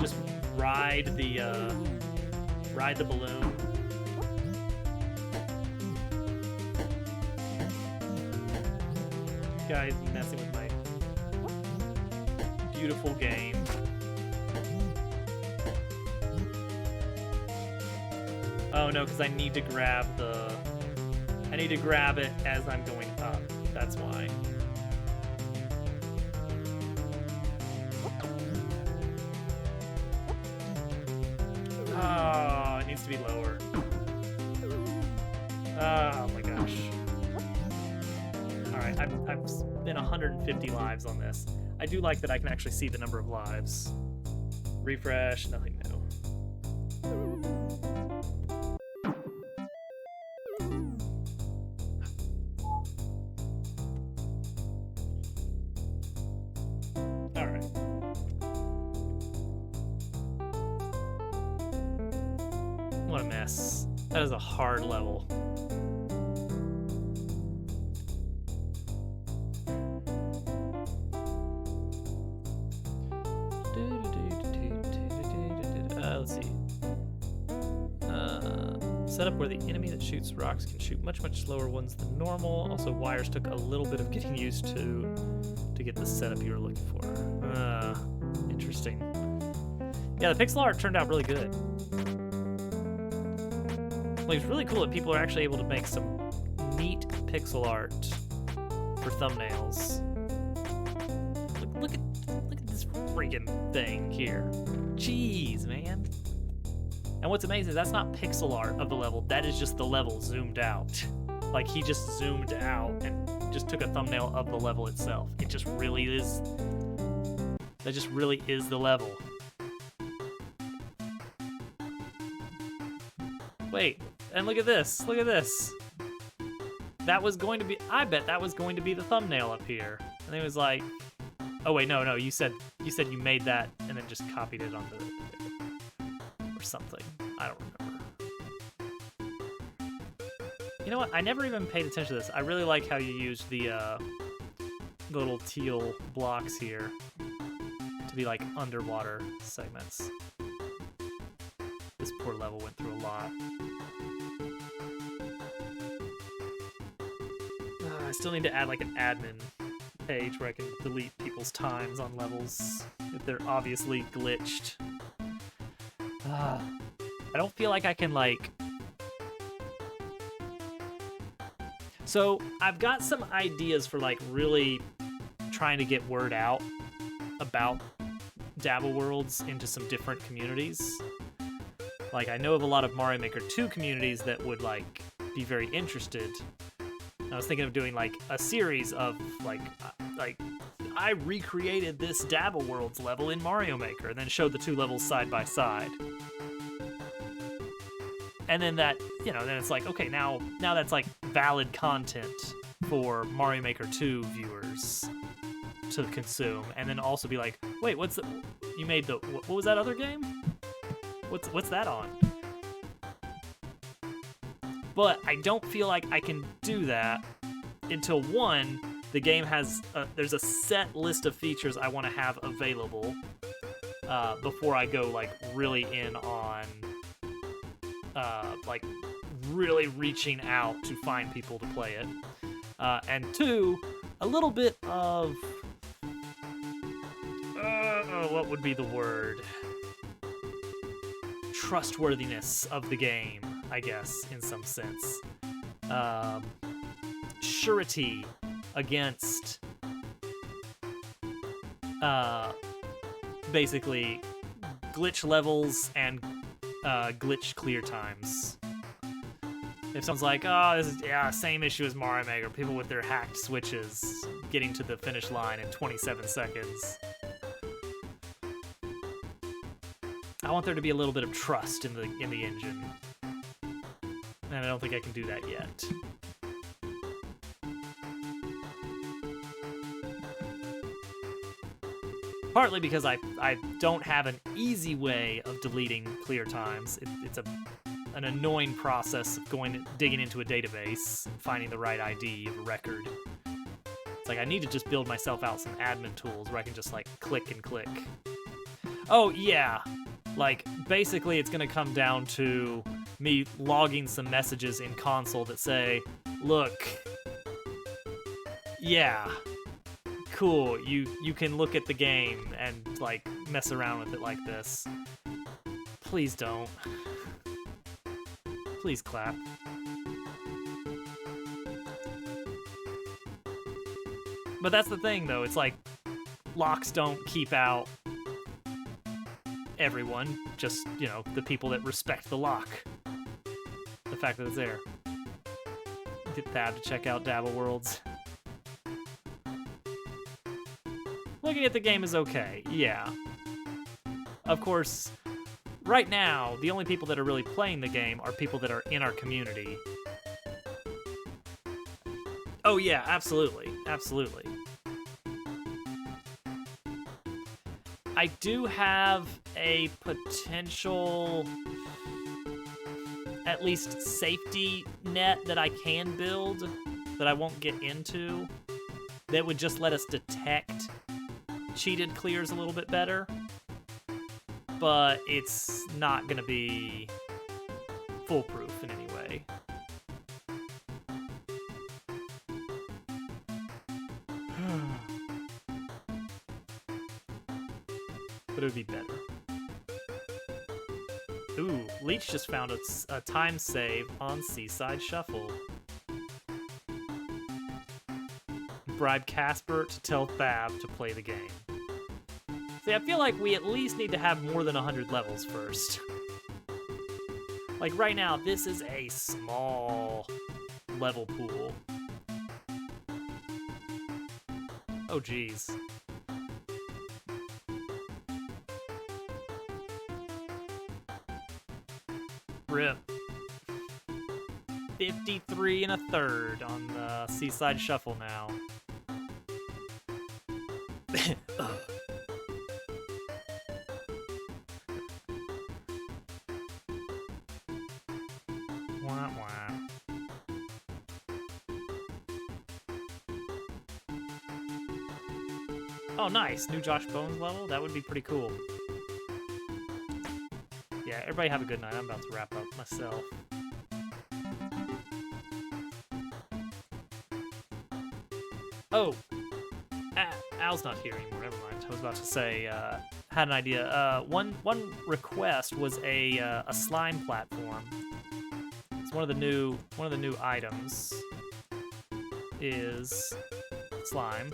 Just ride the balloon. This guy's messing with my beautiful game. Oh no, because I need to grab it as I'm going up. That's why. to be lower. Oh my gosh. Alright, I've spent 150 lives on this. I do like that I can actually see the number of lives. Refresh, nothing new. Alright. What a mess. That is a hard level. Let's see. Set up where the enemy that shoots rocks can shoot much slower ones than normal. Also, wires took a little bit of getting used to get the setup you were looking for. Interesting. Yeah, the pixel art turned out really good. Like, it's really cool that people are actually able to make some neat pixel art for thumbnails. Look at this freaking thing here. Jeez, man. And what's amazing is that's not pixel art of the level. That is just the level zoomed out. Like, he just zoomed out and just took a thumbnail of the level itself. It just really is. That just really is the level. Wait, and look at this. Look at this. That was going to be, I bet that was going to be the thumbnail up here. And it was like, oh wait, no, you said you made that and then just copied it onto or something. I don't remember. You know what? I never even paid attention to this. I really like how you used the little teal blocks here to be like underwater segments. This poor level went through a lot. I still need to add like an admin page where I can delete people's times on levels if they're obviously glitched. I don't feel like I can like... So I've got some ideas for like really trying to get word out about Dabble Worlds into some different communities. Like, I know of a lot of Mario Maker 2 communities that would like be very interested. I was thinking of doing like a series of like I recreated this Dabble Worlds level in Mario Maker, and then show the two levels side by side. And then that, you know, then it's like, okay, now that's like valid content for Mario Maker 2 viewers to consume. And then also be like, wait, what's the, you made the, what was that other game? What's that on? But I don't feel like I can do that until, one, the game has there's a set list of features I want to have available before I go like really in on like really reaching out to find people to play it. And two, a little bit of what would be the word? Trustworthiness of the game, I guess, in some sense. Surety against basically glitch levels and glitch clear times. If someone's like, oh, this is same issue as Mario Maker, people with their hacked switches getting to the finish line in 27 seconds. I want there to be a little bit of trust in the engine. And I don't think I can do that yet. Partly because I don't have an easy way of deleting clear times. It's an annoying process of digging into a database and finding the right ID of a record. It's like I need to just build myself out some admin tools where I can just like click and click. Oh yeah, like basically it's gonna come down to me logging some messages in console that say, look, yeah, cool, you can look at the game and like mess around with it like this. Please don't. Please clap. But that's the thing though, it's like locks don't keep out everyone, just, you know, the people that respect the lock. fact that it's there. Get Thab to check out Dabble Worlds. Looking at the game is okay, yeah. Of course, right now, the only people that are really playing the game are people that are in our community. Oh yeah, absolutely, absolutely. I do have a potential, at least safety net that I can build, that I won't get into, that would just let us detect cheated clears a little bit better. But it's not gonna be foolproof in any way. But it would be better. Ooh, Leech just found a time save on Seaside Shuffle. Bribe Casper to tell Thab to play the game. See, I feel like we at least need to have more than 100 levels first. Like right now, this is a small level pool. Oh geez. Rip. 53 1/3 on the Seaside Shuffle now. Wah, wah. Oh, nice. New Josh Bones level? That would be pretty cool. Yeah, everybody have a good night. I'm about to wrap up myself. Oh, Al's not here anymore. Never mind. I was about to say, had an idea. One request was a slime platform. It's one of the new items is slime.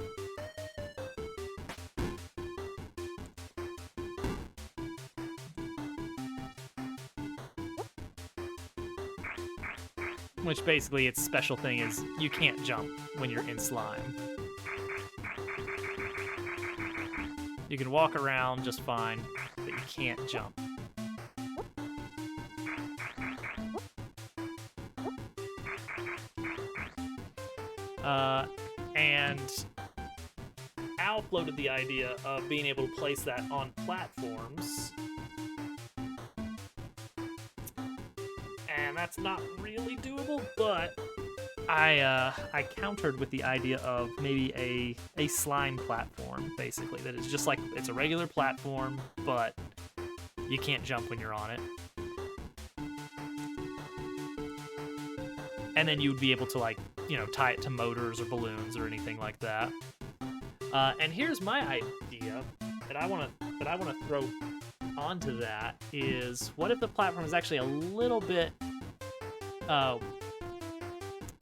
Which basically its special thing is you can't jump when you're in slime. You can walk around just fine, but you can't jump. And Al floated the idea of being able to place that on platforms. And that's not really doable, but I countered with the idea of maybe a slime platform, basically. That is just like, it's a regular platform, but you can't jump when you're on it. And then you'd be able to, like, you know, tie it to motors or balloons or anything like that. And here's my idea that I want to throw onto that is, what if the platform is actually a little bit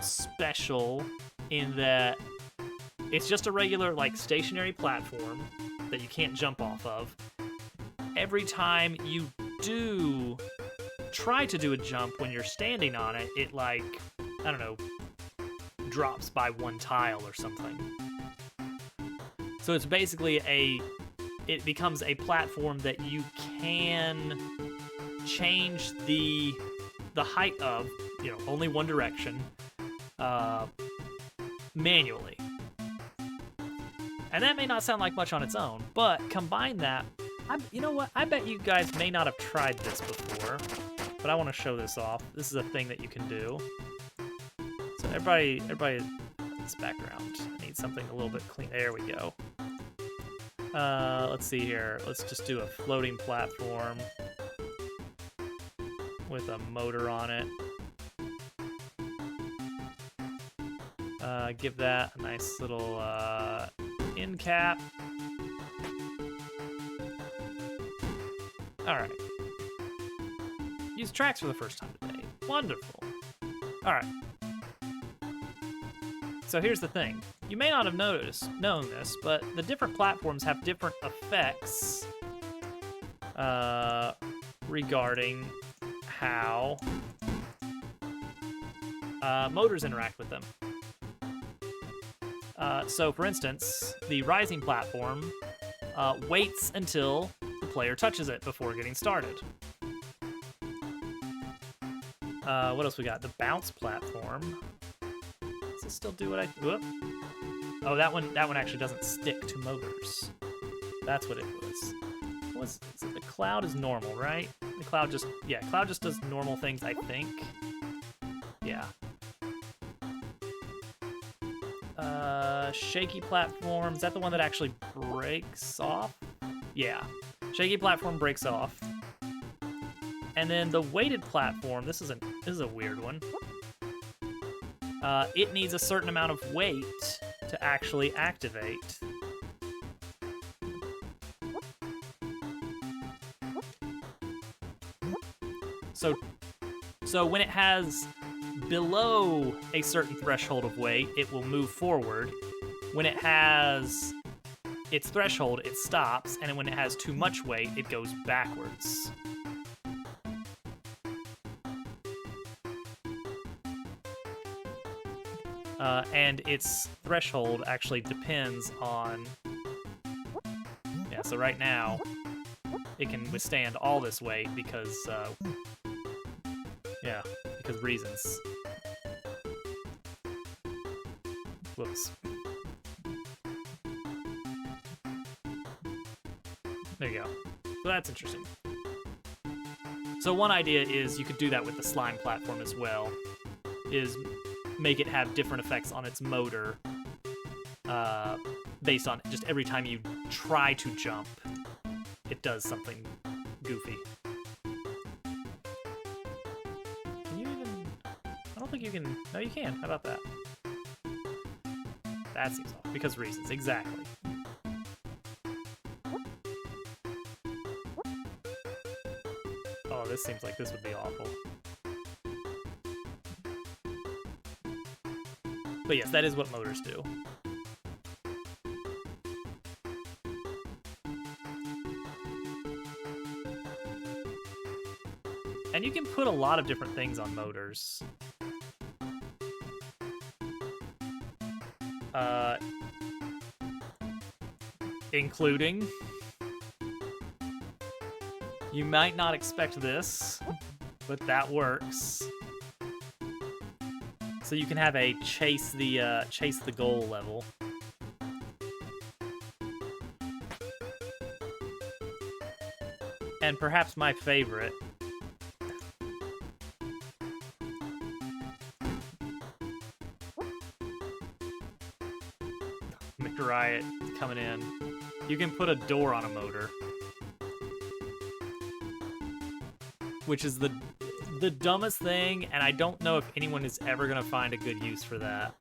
special in that it's just a regular, like, stationary platform that you can't jump off of. Every time you do try to do a jump when you're standing on it, it, like, I don't know, drops by one tile or something. So it's basically it becomes a platform that you can change the height of, you know, only one direction, manually. And that may not sound like much on its own, but combine that, you know what, I bet you guys may not have tried this before, but I want to show this off. This is a thing that you can do. So everybody, this background, I need something a little bit clean. There we go. Let's see here. Let's just do a floating platform with a motor on it. Give that a nice little end cap. All right. Use tracks for the first time today. Wonderful. All right. So here's the thing. You may not have known this, but the different platforms have different effects regarding how motors interact with them. So, for instance, the rising platform waits until the player touches it before getting started. What else we got? The bounce platform. Does it still do what I... Whoop. Oh, that one actually doesn't stick to motors. That's what it was. The cloud is normal, right? The cloud just... Yeah, cloud just does normal things, I think. Yeah. Shaky platform. Is that the one that actually breaks off? Yeah. Shaky platform breaks off. And then the weighted platform, this is a weird one. It needs a certain amount of weight to actually activate. So when it has below a certain threshold of weight, it will move forward. When it has its threshold, it stops, and when it has too much weight, it goes backwards. And its threshold actually depends on... Yeah, so right now, it can withstand all this weight because... Yeah, because reasons. Whoops. There you go. So that's interesting. So one idea is you could do that with the slime platform as well, is make it have different effects on its motor based on just every time you try to jump, it does something goofy. Can you even... I don't think you can... No, you can. How about that? That seems off. Because reasons. Exactly. Oh, this seems like this would be awful. But yes, that is what motors do. And you can put a lot of different things on motors. Including... You might not expect this, but that works. So you can have a chase the goal level. And perhaps my favorite. McRiot coming in. You can put a door on a motor. Which is the dumbest thing, and I don't know if anyone is ever gonna find a good use for that.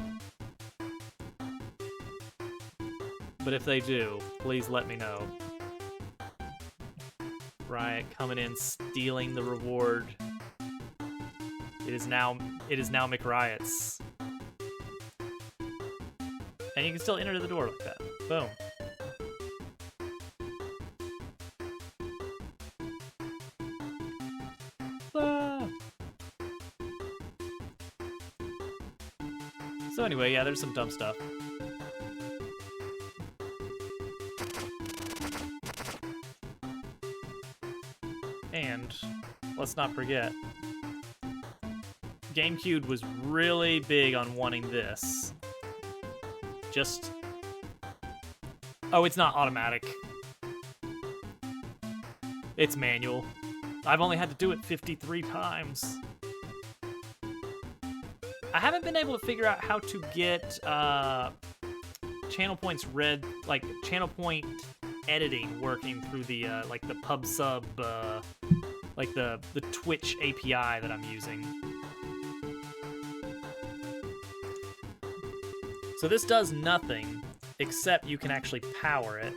But if they do, please let me know. Riot coming in, stealing the reward. It is now McRiot's. And you can still enter the door like that. Boom. So anyway, yeah, there's some dumb stuff. And let's not forget, GameCube was really big on wanting this. Just... Oh, it's not automatic. It's manual. I've only had to do it 53 times. I haven't been able to figure out how to get channel points read, like channel point editing working through the like the pub sub, like the Twitch API that I'm using. So this does nothing except you can actually power it.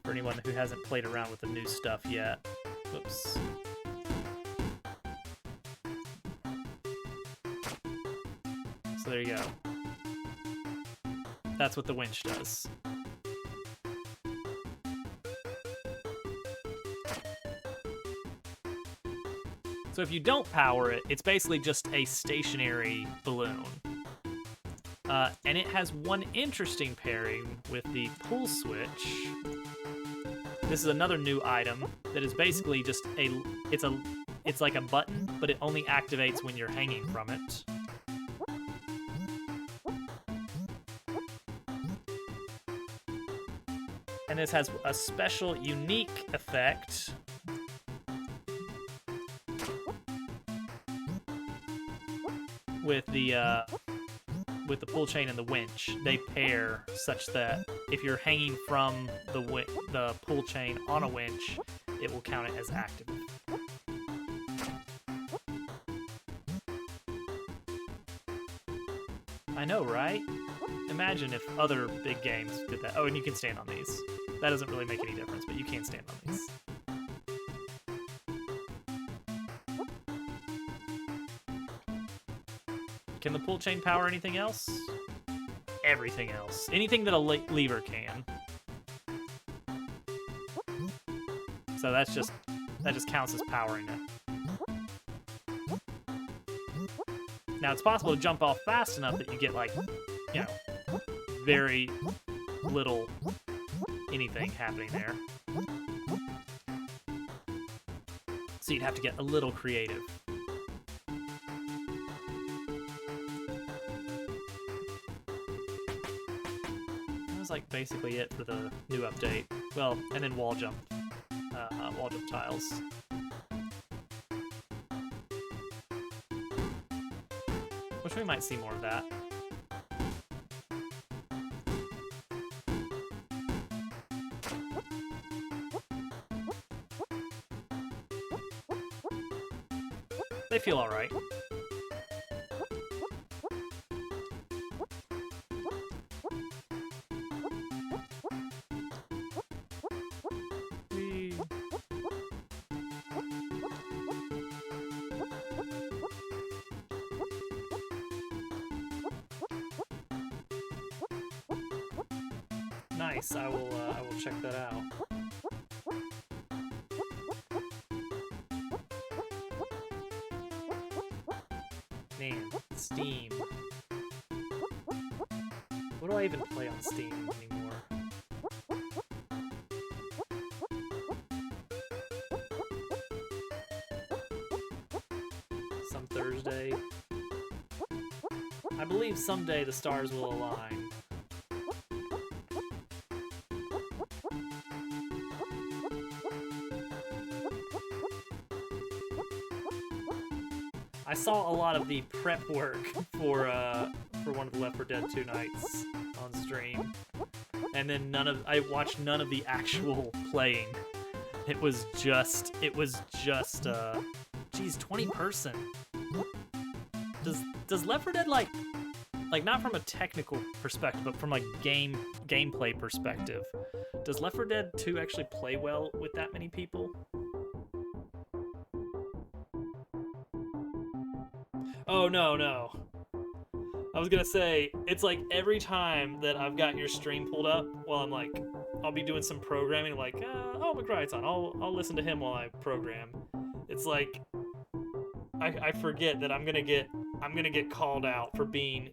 For anyone who hasn't played around with the new stuff yet. Whoops. So there you go. That's what the winch does. So if you don't power it, it's basically just a stationary balloon. And it has one interesting pairing with the pull switch. This is another new item that is basically just it's like a button, but it only activates when you're hanging from it. And this has a special, unique effect with the pull chain and the winch. They pair such that if you're hanging from the pull chain on a winch, it will count it as active. I know, right? Imagine if other big games did that. Oh, and you can stand on these. That doesn't really make any difference, but you can stand on these. Can the pull chain power anything else? Everything else. Anything that a lever can. So that just counts as powering it. Now it's possible to jump off fast enough that you get like, you know, very little anything happening there. So you'd have to get a little creative. That was like basically it for the new update. Well, and then wall jump tiles. Which we might see more of that. They feel alright. Nice. I will check that out. Man, Steam. What do I even play on Steam anymore? Some Thursday. I believe someday the stars will align. I saw a lot of the prep work for one of the Left 4 Dead 2 nights on stream, and then I watched none of the actual playing. It was just geez, 20 person. Does Left 4 Dead like not from a technical perspective, but from like gameplay perspective, does Left 4 Dead 2 actually play well with that many people? Oh, no. I was gonna say, it's like every time that I've got your stream pulled up, while I'm like, I'll be doing some programming, like, oh, McBride's on, I'll listen to him while I program. It's like, I forget that I'm gonna get called out for being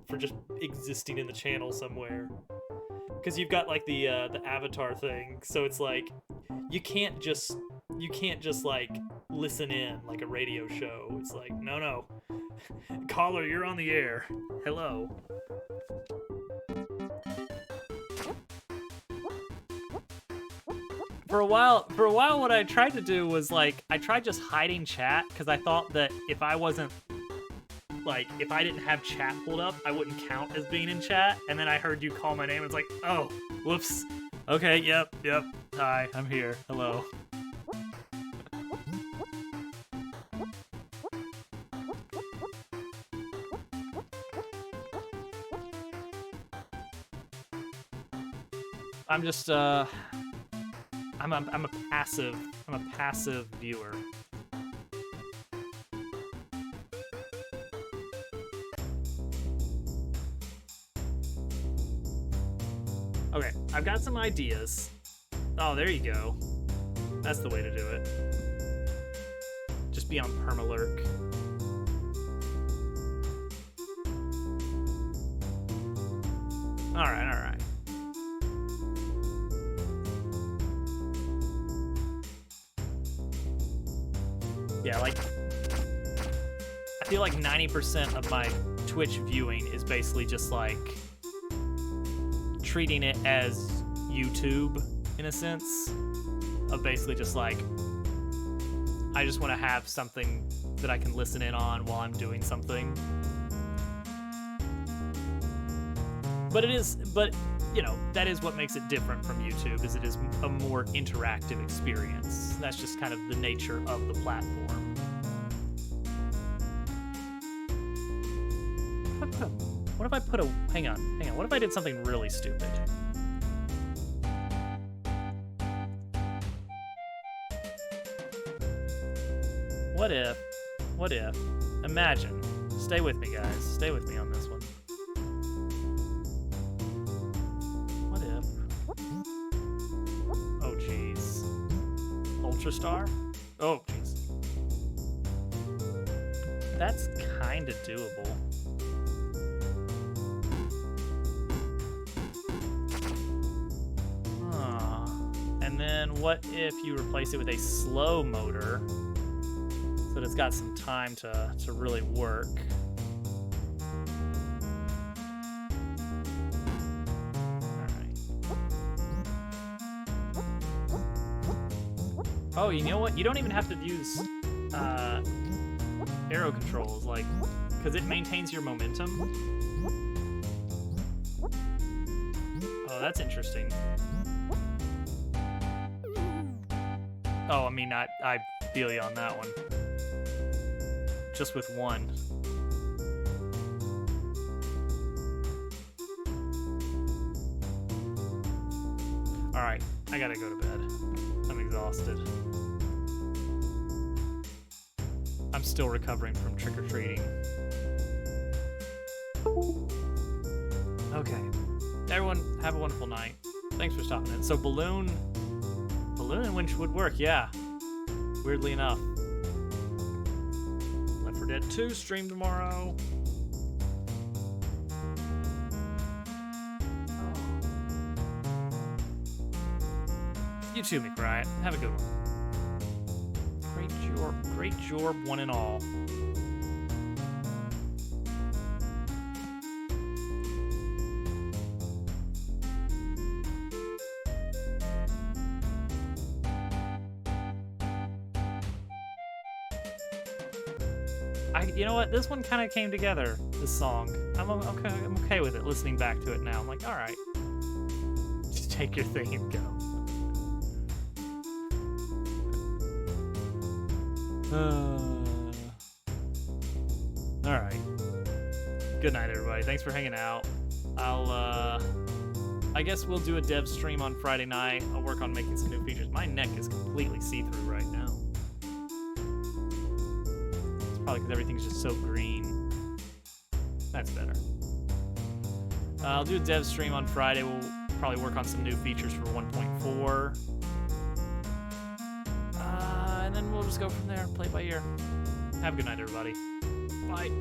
for just existing in the channel somewhere. Because you've got like the avatar thing, so it's like, you can't just like listen in like a radio show. It's like, no. Caller, you're on the air. Hello. For a while what I tried to do was like, I tried just hiding chat because I thought that if I didn't have chat pulled up, I wouldn't count as being in chat. And then I heard you call my name and it's like, oh, whoops. Okay, yep. Hi, I'm here. Hello. I'm just I'm a passive viewer. Okay, I've got some ideas. Oh, there you go. That's the way to do it. Just just be on permalurk. All right. Yeah, like, I feel like 90% of my Twitch viewing is basically just like treating it as YouTube in a sense, of basically just like, I just want to have something that I can listen in on while I'm doing something. But you know, that is what makes it different from YouTube, is it is a more interactive experience. That's just kind of the nature of the platform. What if I put a, hang on, what if I did something really stupid? What if, imagine, stay with me guys, stay with me on this one. What if, oh jeez, Ultrastar? Oh jeez. That's kinda doable. And then what if you replace it with a slow motor so that it's got some time to really work? Alright. Oh, you know what? You don't even have to use arrow controls, like, because it maintains your momentum. Oh, that's interesting. Oh, I mean, I feel you on that one. Just with one. Alright, I gotta go to bed. I'm exhausted. I'm still recovering from trick-or-treating. Okay. Everyone, have a wonderful night. Thanks for stopping in. So, Balloon and Winch would work, yeah. Weirdly enough. Left 4 Dead 2 stream tomorrow. You too, McBride. Have a good one. Great Jorb, one and all. You know what? This one kind of came together, this song. I'm okay with it, listening back to it now. I'm like, all right. Just take your thing and go. All right. Good night, everybody. Thanks for hanging out. I guess we'll do a dev stream on Friday night. I'll work on making some new features. My neck is completely see-through right now. Probably because everything's just so green. That's better. I'll do a dev stream on Friday. We'll probably work on some new features for 1.4. And then we'll just go from there, play it by ear. Have a good night, everybody. Bye.